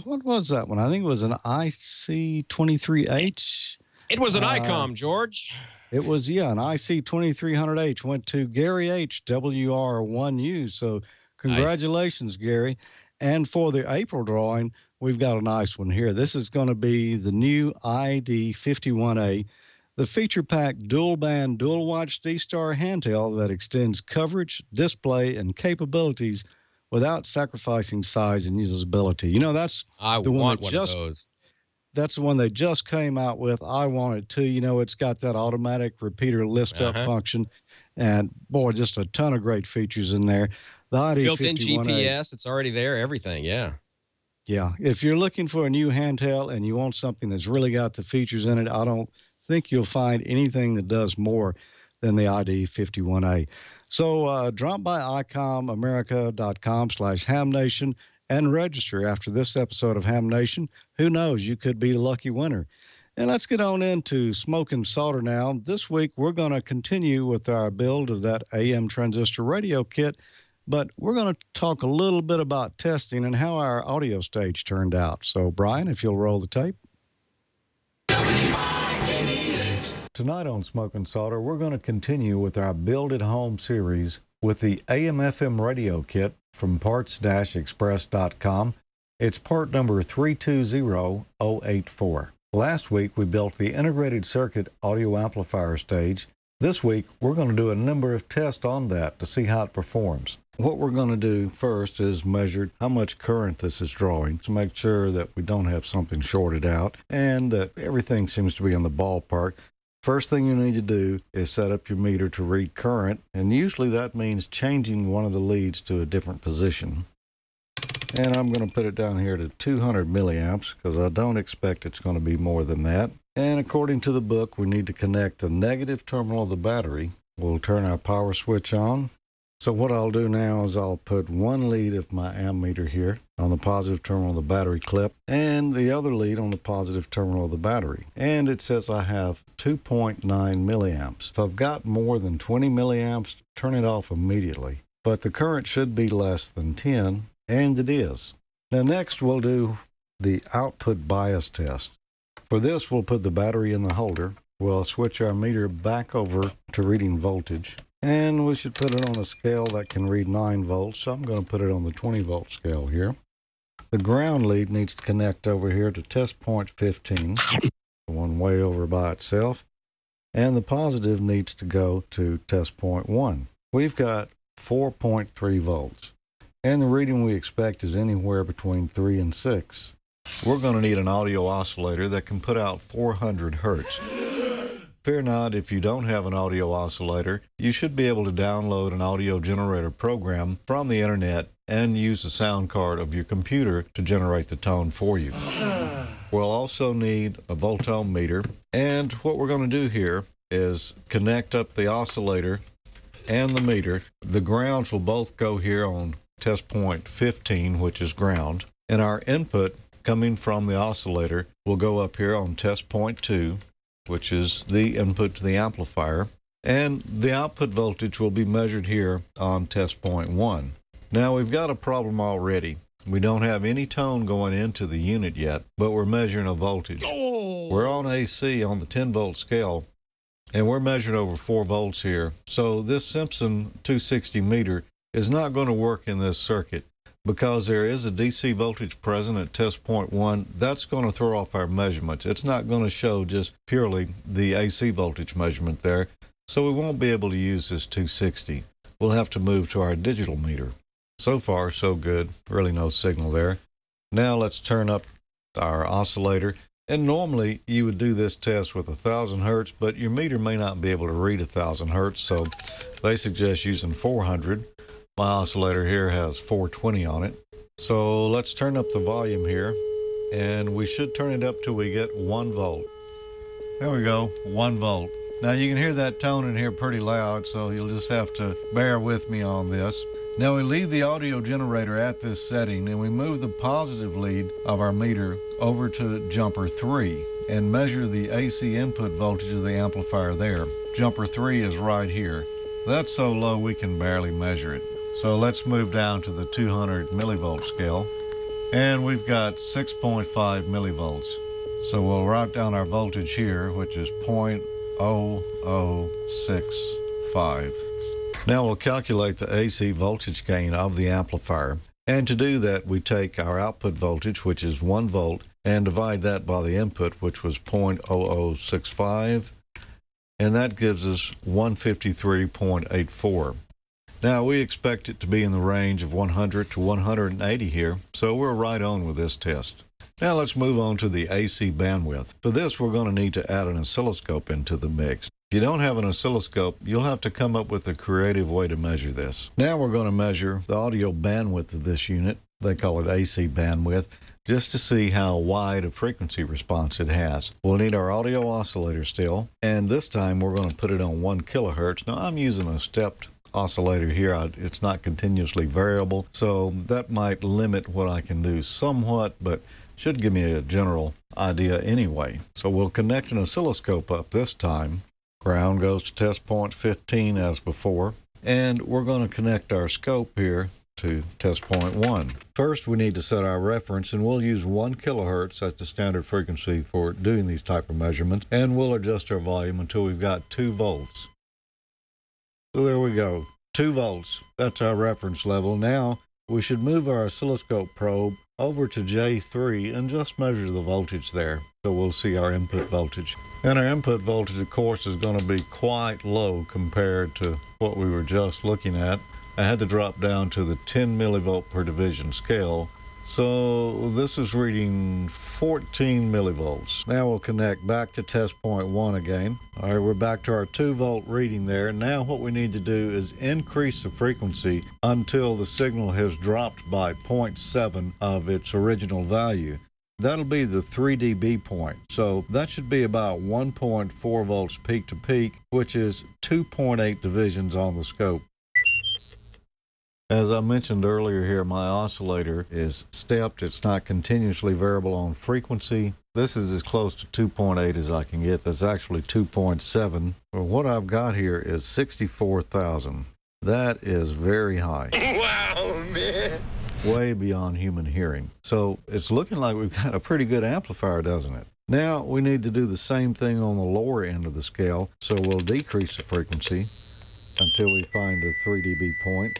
what was that one? I think it was an IC23H. It was an ICOM, George. It was, yeah, an IC2300H. Went to Gary H, WR1U. So congratulations, nice. Gary. And for the April drawing, we've got a nice one here. This is going to be the new ID51A, the feature-packed dual-band, dual-watch D-Star handheld that extends coverage, display, and capabilities without sacrificing size and usability. You know, that's the one that just, that's the one they just came out with. I want it too. You know, it's got that automatic repeater lift-up function, and boy, just a ton of great features in there. The ID51A, built-in GPS, it's already there, everything, yeah. Yeah, if you're looking for a new handheld and you want something that's really got the features in it, I don't think you'll find anything that does more than the ID51A. So drop by icomamerica.com/hamnation and register after this episode of Ham Nation. Who knows, you could be the lucky winner. And let's get on into Smoke and Solder now. This week, we're going to continue with our build of that AM transistor radio kit But we're going to talk a little bit about testing and how our audio stage turned out. So, Brian, if you'll roll the tape. Tonight on Smoke and Solder, we're going to continue with our Build at Home series with the AM/FM radio kit from parts-express.com. It's part number 320084. Last week, we built the integrated circuit audio amplifier stage. This week, we're going to do a number of tests on that to see how it performs. What we're going to do first is measure how much current this is drawing to make sure that we don't have something shorted out and that everything seems to be in the ballpark. First thing you need to do is set up your meter to read current, and usually that means changing one of the leads to a different position. And I'm going to put it down here to 200 milliamps because I don't expect it's going to be more than that. And according to the book, we need to connect the negative terminal of the battery. We'll turn our power switch on. So what I'll do now is I'll put one lead of my ammeter here on the positive terminal of the battery clip and the other lead on the positive terminal of the battery. And it says I have 2.9 milliamps. If I've got more than 20 milliamps, turn it off immediately. But the current should be less than 10, and it is. Now next we'll do the output bias test. For this we'll put the battery in the holder. We'll switch our meter back over to reading voltage. And we should put it on a scale that can read 9 volts. So I'm going to put it on the 20 volt scale here. The ground lead needs to connect over here to test point 15, the one way over by itself. And the positive needs to go to test point 1. We've got 4.3 volts. And the reading we expect is anywhere between 3 and 6. We're going to need an audio oscillator that can put out 400 hertz. Fear not, if you don't have an audio oscillator, you should be able to download an audio generator program from the internet and use the sound card of your computer to generate the tone for you. We'll also need a volt-ohm meter, and what we're going to do here is connect up the oscillator and the meter. The grounds will both go here on test point 15, which is ground, and our input coming from the oscillator will go up here on test point 2, which is the input to the amplifier, and the output voltage will be measured here on test point 1. Now we've got a problem already. We don't have any tone going into the unit yet, but we're measuring a voltage. We're on AC on the 10 volt scale, and we're measuring over 4 volts here. So this Simpson 260 meter is not going to work in this circuit. Because there is a DC voltage present at test point 1, that's going to throw off our measurements. It's not going to show just purely the AC voltage measurement there, so we won't be able to use this 260. We'll have to move to our digital meter. So far, so good. Really no signal there. Now let's turn up our oscillator. And normally you would do this test with 1,000 hertz, but your meter may not be able to read 1,000 hertz, so they suggest using 400. My oscillator here has 420 on it. So let's turn up the volume here, and we should turn it up till we get 1 volt. There we go, 1 volt. Now you can hear that tone in here pretty loud, so you'll just have to bear with me on this. Now we leave the audio generator at this setting, and we move the positive lead of our meter over to jumper 3 and measure the AC input voltage of the amplifier there. Jumper 3 is right here. That's so low we can barely measure it. So let's move down to the 200 millivolt scale, and we've got 6.5 millivolts. So we'll write down our voltage here, which is 0.0065. Now we'll calculate the AC voltage gain of the amplifier. And to do that, we take our output voltage, which is 1 volt, and divide that by the input, which was 0.0065, and that gives us 153.84. Now we expect it to be in the range of 100 to 180 here, so we're right on with this test. Now let's move on to the AC bandwidth. For this, we're going to need to add an oscilloscope into the mix. If you don't have an oscilloscope, you'll have to come up with a creative way to measure this. Now we're going to measure the audio bandwidth of this unit. They call it AC bandwidth, just to see how wide a frequency response it has. We'll need our audio oscillator still, and this time we're going to put it on 1 kilohertz. Now I'm using a stepped oscillator here. It's not continuously variable, so that might limit what I can do somewhat, but should give me a general idea anyway. So we'll connect an oscilloscope up this time. Ground goes to test point 15 as before. And we're going to connect our scope here to test point 1. First, we need to set our reference, and we'll use 1 kilohertz as the standard frequency for doing these type of measurements, and we'll adjust our volume until we've got 2 volts. So there we go, 2 volts. That's our reference level. Now, we should move our oscilloscope probe over to J3 and just measure the voltage there. So we'll see our input voltage. And our input voltage, of course, is going to be quite low compared to what we were just looking at. I had to drop down to the 10 millivolt per division scale. So this is reading 14 millivolts. Now we'll connect back to test point 1 again. All right, we're back to our 2 volt reading there. Now what we need to do is increase the frequency until the signal has dropped by 0.7 of its original value. That'll be the 3 dB point. So that should be about 1.4 volts peak to peak, which is 2.8 divisions on the scope. As I mentioned earlier here, my oscillator is stepped. It's not continuously variable on frequency. This is as close to 2.8 as I can get. That's actually 2.7. Well, what I've got here is 64,000. That is very high. Wow, man. Way beyond human hearing. So it's looking like we've got a pretty good amplifier, doesn't it? Now we need to do the same thing on the lower end of the scale. So we'll decrease the frequency until we find a 3 dB point.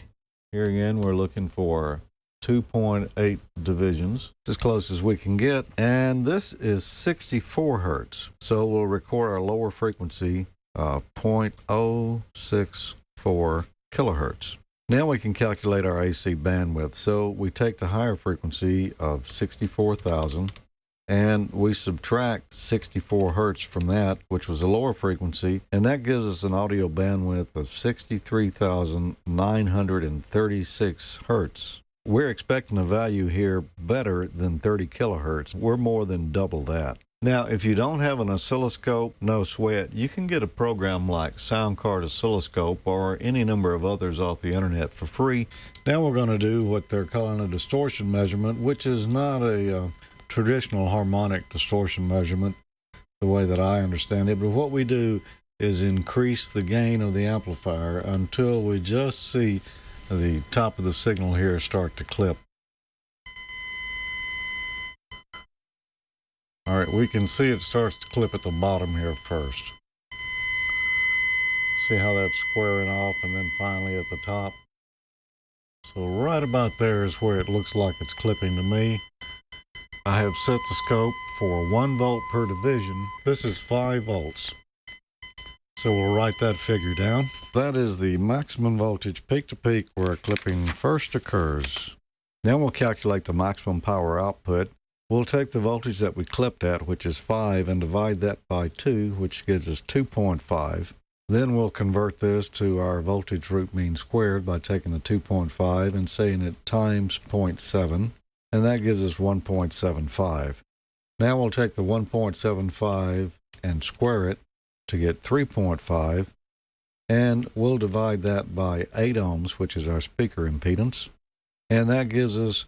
Here again, we're looking for 2.8 divisions, as close as we can get. And this is 64 hertz. So we'll record our lower frequency of 0.064 kilohertz. Now we can calculate our AC bandwidth. So we take the higher frequency of 64,000 and we subtract 64 hertz from that, which was a lower frequency, and that gives us an audio bandwidth of 63,936 hertz. We're expecting a value here better than 30 kilohertz. We're more than double that. Now, if you don't have an oscilloscope, no sweat. You can get a program like SoundCard Oscilloscope or any number of others off the internet for free. Now we're going to do what they're calling a distortion measurement, which is not a traditional harmonic distortion measurement the way that I understand it, but what we do is increase the gain of the amplifier until we just see the top of the signal here start to clip. All right, we can see it starts to clip at the bottom here first. See how that's squaring off, and then finally at the top. So right about there is where it looks like it's clipping to me. I have set the scope for 1 volt per division. This is 5 volts. So we'll write that figure down. That is the maximum voltage peak to peak where clipping first occurs. Then we'll calculate the maximum power output. We'll take the voltage that we clipped at, which is 5, and divide that by 2, which gives us 2.5. Then we'll convert this to our voltage root mean squared by taking the 2.5 and saying it times 0.7. And that gives us 1.75. Now we'll take the 1.75 and square it to get 3.5, and we'll divide that by 8 ohms, which is our speaker impedance, and that gives us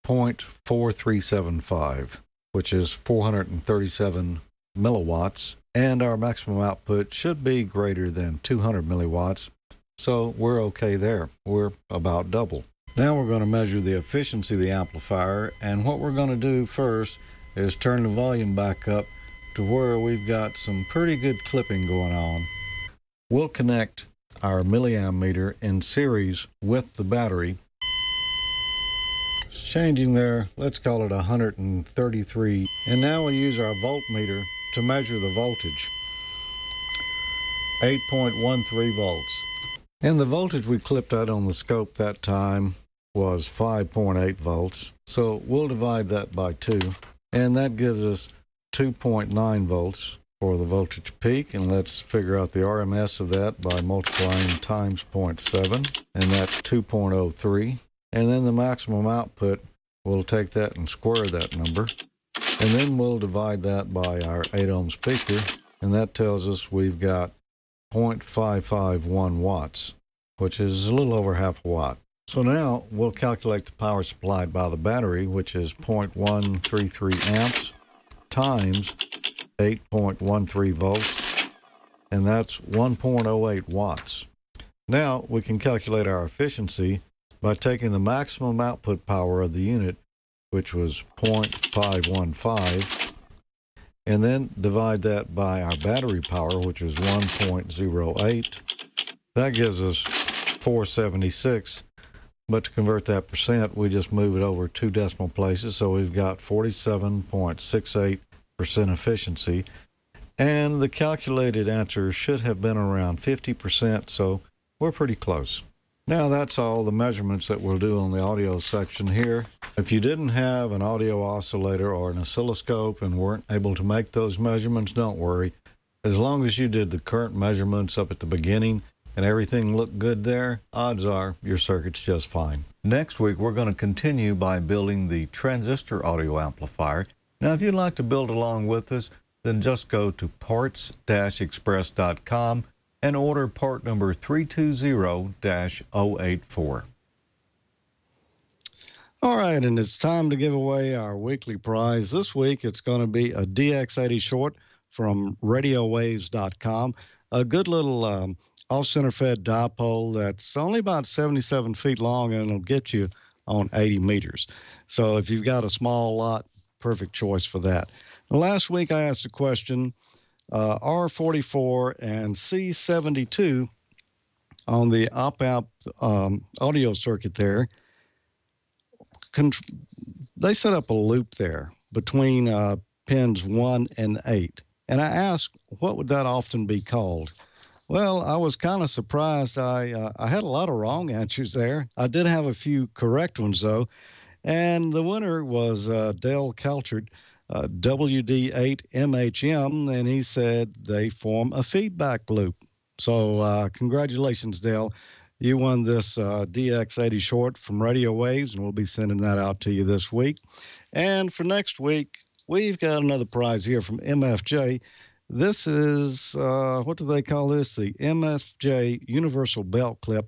0.4375, which is 437 milliwatts, and our maximum output should be greater than 200 milliwatts, so we're okay there. We're about double. Now we're going to measure the efficiency of the amplifier, and what we're going to do first is turn the volume back up to where we've got some pretty good clipping going on. We'll connect our milliamp meter in series with the battery. It's changing there, let's call it 133. And now we'll use our voltmeter to measure the voltage. 8.13 volts. And the voltage we clipped out on the scope that time was 5.8 volts. So we'll divide that by 2, and that gives us 2.9 volts for the voltage peak. And let's figure out the RMS of that by multiplying times 0.7, and that's 2.03. And then the maximum output, we'll take that and square that number, and then we'll divide that by our 8 ohm speaker, and that tells us we've got 0.551 watts, which is a little over half a watt. So now we'll calculate the power supplied by the battery, which is 0.133 amps times 8.13 volts, and that's 1.08 watts. Now we can calculate our efficiency by taking the maximum output power of the unit, which was 0.515, and then divide that by our battery power, which is 1.08. That gives us 476. But to convert that percent, we just move it over 2 decimal places. So we've got 47.68% efficiency. And the calculated answer should have been around 50%. So we're pretty close. Now that's all the measurements that we'll do on the audio section here. If you didn't have an audio oscillator or an oscilloscope and weren't able to make those measurements, don't worry. As long as you did the current measurements up at the beginning and everything looked good there, odds are your circuit's just fine. Next week, we're going to continue by building the transistor audio amplifier. Now, if you'd like to build along with us, then just go to parts-express.com and order part number 320-084. All right, and it's time to give away our weekly prize. This week, it's going to be a DX80 short from radiowaves.com, a good little off-center fed dipole that's only about 77 feet long, and it'll get you on 80 meters. So if you've got a small lot, perfect choice for that. And last week, I asked a question, R44 and C72 on the op-amp audio circuit there, they set up a loop there between pins 1 and 8. And I asked, what would that often be called? Well, I was kind of surprised. I had a lot of wrong answers there. I did have a few correct ones, though. And the winner was Dale Calchert, WD8MHM, and he said they form a feedback loop. So congratulations, Dale. You won this DX80 short from Radio Waves, and we'll be sending that out to you this week. And for next week, we've got another prize here from MFJ. This is, what do they call this? The MFJ Universal Belt Clip.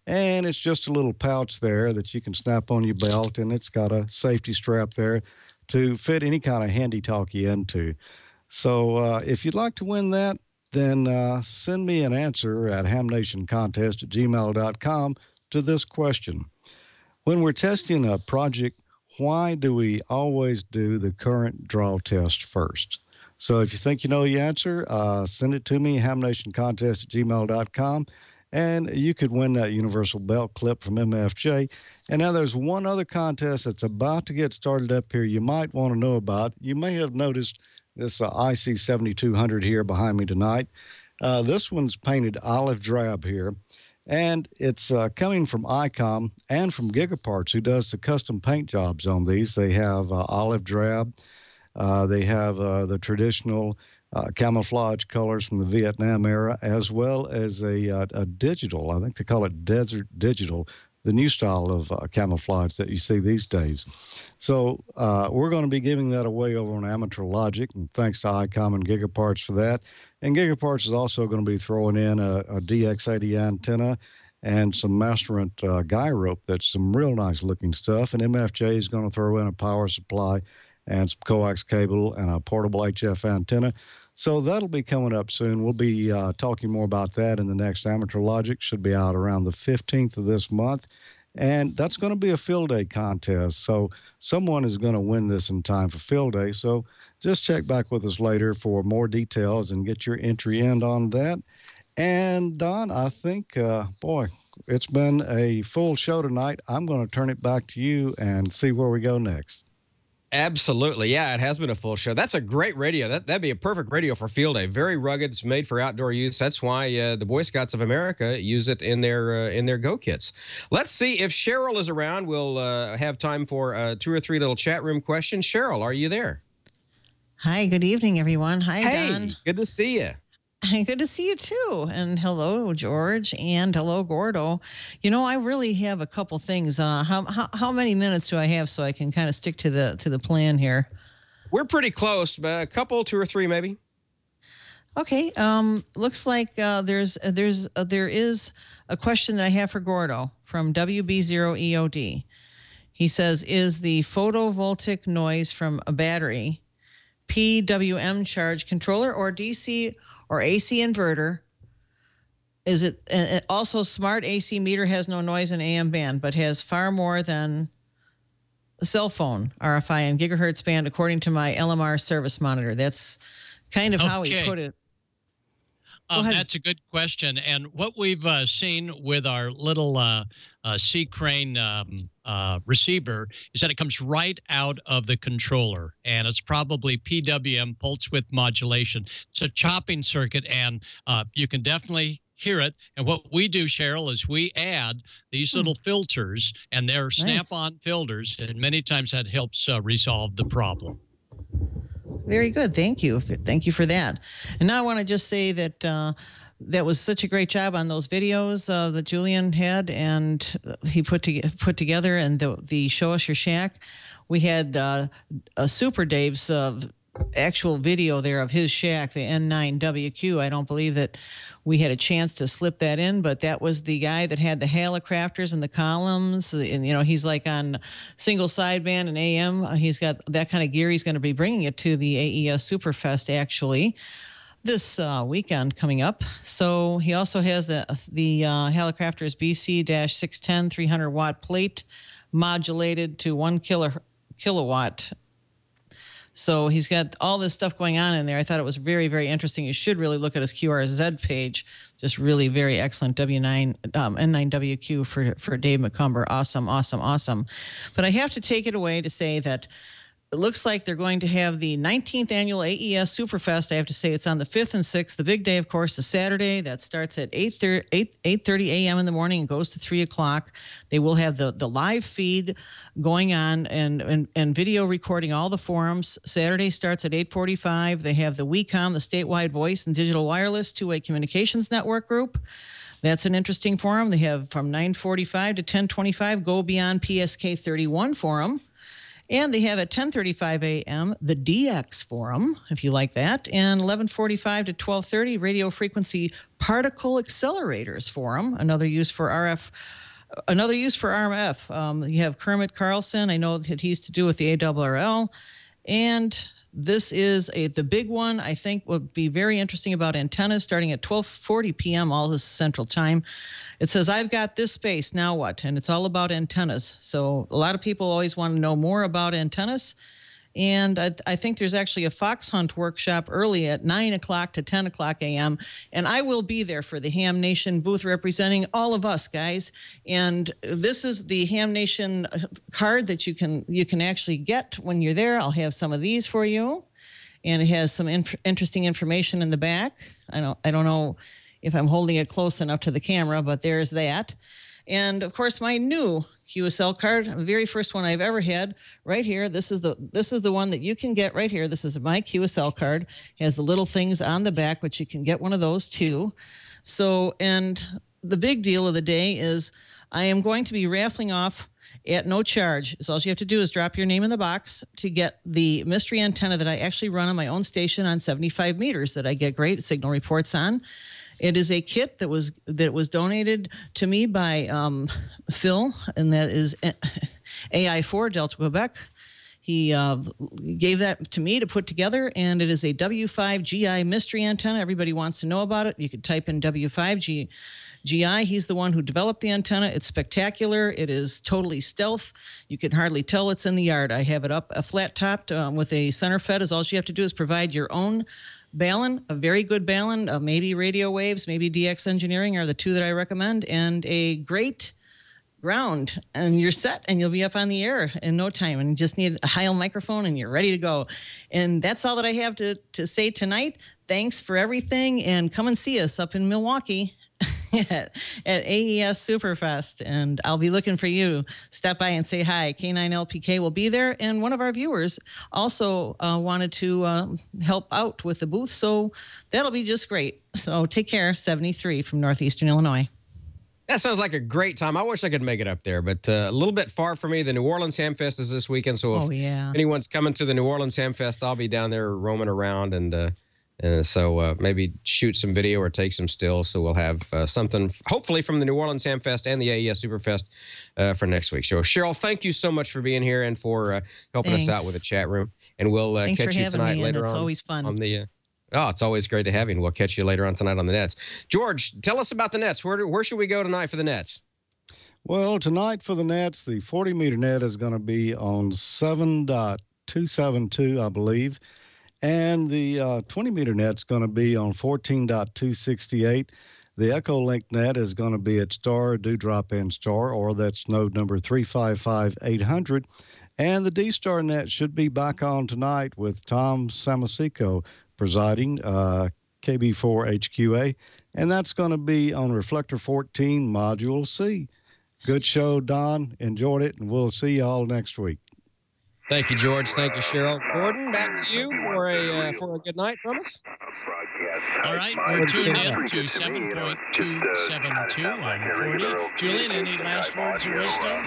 And it's just a little pouch there that you can snap on your belt, and it's got a safety strap there to fit any kind of handy-talkie into. So if you'd like to win that, then send me an answer at hamnationcontest@gmail.com to this question. When we're testing a project, why do we always do the current draw test first? So if you think you know the answer, send it to me, hamnationcontest@gmail.com, and you could win that universal belt clip from MFJ. And now there's one other contest that's about to get started up here you might want to know about. You may have noticed this IC 7200 here behind me tonight. This one's painted olive drab here, and it's coming from ICOM and from Gigaparts, who does the custom paint jobs on these. They have olive drab. They have the traditional camouflage colors from the Vietnam era, as well as a digital, I think they call it desert digital, the new style of camouflage that you see these days. So we're going to be giving that away over on Amateur Logic, and thanks to ICOM and Gigaparts for that. And Gigaparts is also going to be throwing in a DX80 antenna and some Masterant guy rope. That's some real nice looking stuff. And MFJ is going to throw in a power supply and some coax cable and a portable HF antenna. So that'll be coming up soon. We'll be talking more about that in the next Amateur Logic. Should be out around the 15th of this month. And that's going to be a field day contest. So someone is going to win this in time for field day. So just check back with us later for more details and get your entry in on that. And Don, I think, boy, it's been a full show tonight. I'm going to turn it back to you and see where we go next. Absolutely. Yeah, it has been a full show. That's a great radio. That'd be a perfect radio for field day. Very rugged. It's made for outdoor use. That's why the Boy Scouts of America use it in their Go Kits. Let's see if Cheryl is around. We'll have time for 2 or 3 little chat room questions. Cheryl, are you there? Hi, good evening, everyone. Hi, Don. Hey, good to see you. Good to see you, too. And hello, George, and hello, Gordo. You know, I really have a couple things. How many minutes do I have so I can kind of stick to the plan here? We're pretty close, but a couple, 2 or 3 maybe. Okay. Looks like there is a question that I have for Gordo from WB0EOD. He says, is the photovoltaic noise from a battery PWM charge controller or DC or AC inverter Is it also smart AC meter has no noise and AM band, but has far more than a cell phone RFI and gigahertz band, according to my LMR service monitor. That's kind of how he put it. That's a good question. And what we've seen with our little C crane receiver is that it comes right out of the controller, and it's probably PWM, pulse width modulation. It's a chopping circuit, and you can definitely hear it. And what we do, Cheryl, is we add these little filters, and they're snap-on filters, and many times that helps resolve the problem. Very good. Thank you. Thank you for that. And now I want to just say that that was such a great job on those videos that Julian had and he put together, and the Show Us Your Shack. We had Super Dave's actual video there of his shack, the N9WQ. I don't believe that we had a chance to slip that in, but that was the guy that had the helicrafters and the columns, and he's like on single sideband and AM. He's got that kind of gear. He's going to be bringing it to the AES SuperFest actually this weekend coming up. So he also has the helicrafters BC-610 300 watt plate modulated to 1 kilowatt. So he's got all this stuff going on in there. I thought it was very, very interesting. You should really look at his QRZ page. Just really very excellent N9WQ for Dave McCumber. Awesome, awesome, awesome. But I have to take it away to say that it looks like they're going to have the 19th annual AES Superfest. I have to say it's on the 5th and 6th. The big day, of course, is Saturday. That starts at 8:30 a.m. in the morning and goes to 3 o'clock. They will have the live feed going on and video recording all the forums. Saturday starts at 8:45. They have the WeCom, the statewide voice and digital wireless two-way communications network group. That's an interesting forum. They have from 9:45 to 10:25 Go Beyond PSK 31 forum. And they have at 10:35 a.m. the DX Forum, if you like that, and 11:45 to 12:30 Radio Frequency Particle Accelerators Forum, another use for RF. You have Kermit Carlson. I know that he's to do with the ARRL. And this is the big one, I think, will be very interesting about antennas starting at 12:40 p.m. all this Central Time. It says, I've got this space, now what? And it's all about antennas. So a lot of people always want to know more about antennas. And I think there's actually a fox hunt workshop early at 9 o'clock to 10 o'clock a.m. And I will be there for the Ham Nation booth representing all of us, guys. And this is the Ham Nation card that you can actually get when you're there. I'll have some of these for you. And it has some interesting information in the back. I don't know if I'm holding it close enough to the camera, but there's that. And of course, my new QSL card, the very first one I've ever had, right here. This is the one that you can get right here. This is my QSL card. It has the little things on the back, which you can get one of those too. So, and the big deal of the day is I am going to be raffling off at no charge. So all you have to do is drop your name in the box to get the mystery antenna that I actually run on my own station on 75 meters that I get great signal reports on. It is a kit that was donated to me by Phil, and that is AI4 Delta Quebec. He gave that to me to put together, and it is a W5GI mystery antenna. Everybody wants to know about it. You could type in W5GI. He's the one who developed the antenna. It's spectacular. It is totally stealth. You can hardly tell it's in the yard. I have it up a flat topped with a center fed. All you have to do is provide your own Balun, a very good Balun, maybe Radio Waves, maybe DX Engineering are the two that I recommend, and a great ground, and you're set, and you'll be up on the air in no time, and you just need a high microphone, and you're ready to go. And that's all that I have to say tonight. Thanks for everything, and come and see us up in Milwaukee at AES Superfest, and I'll be looking for you. Step by and say hi. K9LPK will be there, and one of our viewers also wanted to help out with the booth, so that'll be just great. So take care. 73 from Northeastern Illinois. That sounds like a great time. I wish I could make it up there, but a little bit far for me. The New Orleans Ham Fest is this weekend, so if anyone's coming to the New Orleans Ham Fest, I'll be down there roaming around, and so maybe shoot some video or take some stills. So we'll have something, hopefully, from the New Orleans Ham Fest and the AES Superfest for next week's show. Cheryl, thank you so much for being here and for helping us out with the chat room. And we'll catch you tonight later on. It's always fun. Oh, it's always great to have you, and we'll catch you later on tonight on the nets. George, tell us about the nets. Where should we go tonight for the nets? Well, tonight for the nets, the 40-meter net is going to be on 7.272, I believe. And the 20-meter net's going to be on 14.268. The Echolink net is going to be at star, dewdrop, and star, or that's node number 355800. And the D-Star net should be back on tonight with Tom Samasico presiding, KB4HQA. And that's going to be on Reflector 14, Module C. Good show, Don. Enjoyed it, and we'll see you all next week. Thank you, George. Thank you, Cheryl. Gordon, back to you for a good night from us. All right, we're tuned in to 7.272 on 40. Julian, any last words of wisdom?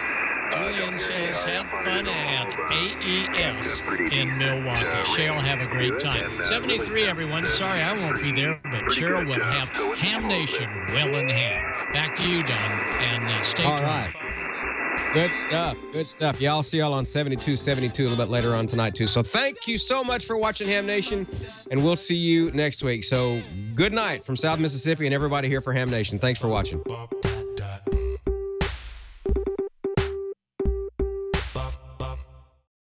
Julian says, have fun at AES in Milwaukee. Cheryl, have a great time. 73, everyone. Sorry, I won't be there, but Cheryl will have Ham Nation well in hand. Back to you, Don, and stay tuned. All right. Good stuff. Good stuff. Yeah, I'll see y'all on 7272 a little bit later on tonight, too. So thank you so much for watching Ham Nation, and we'll see you next week. So good night from South Mississippi and everybody here for Ham Nation. Thanks for watching.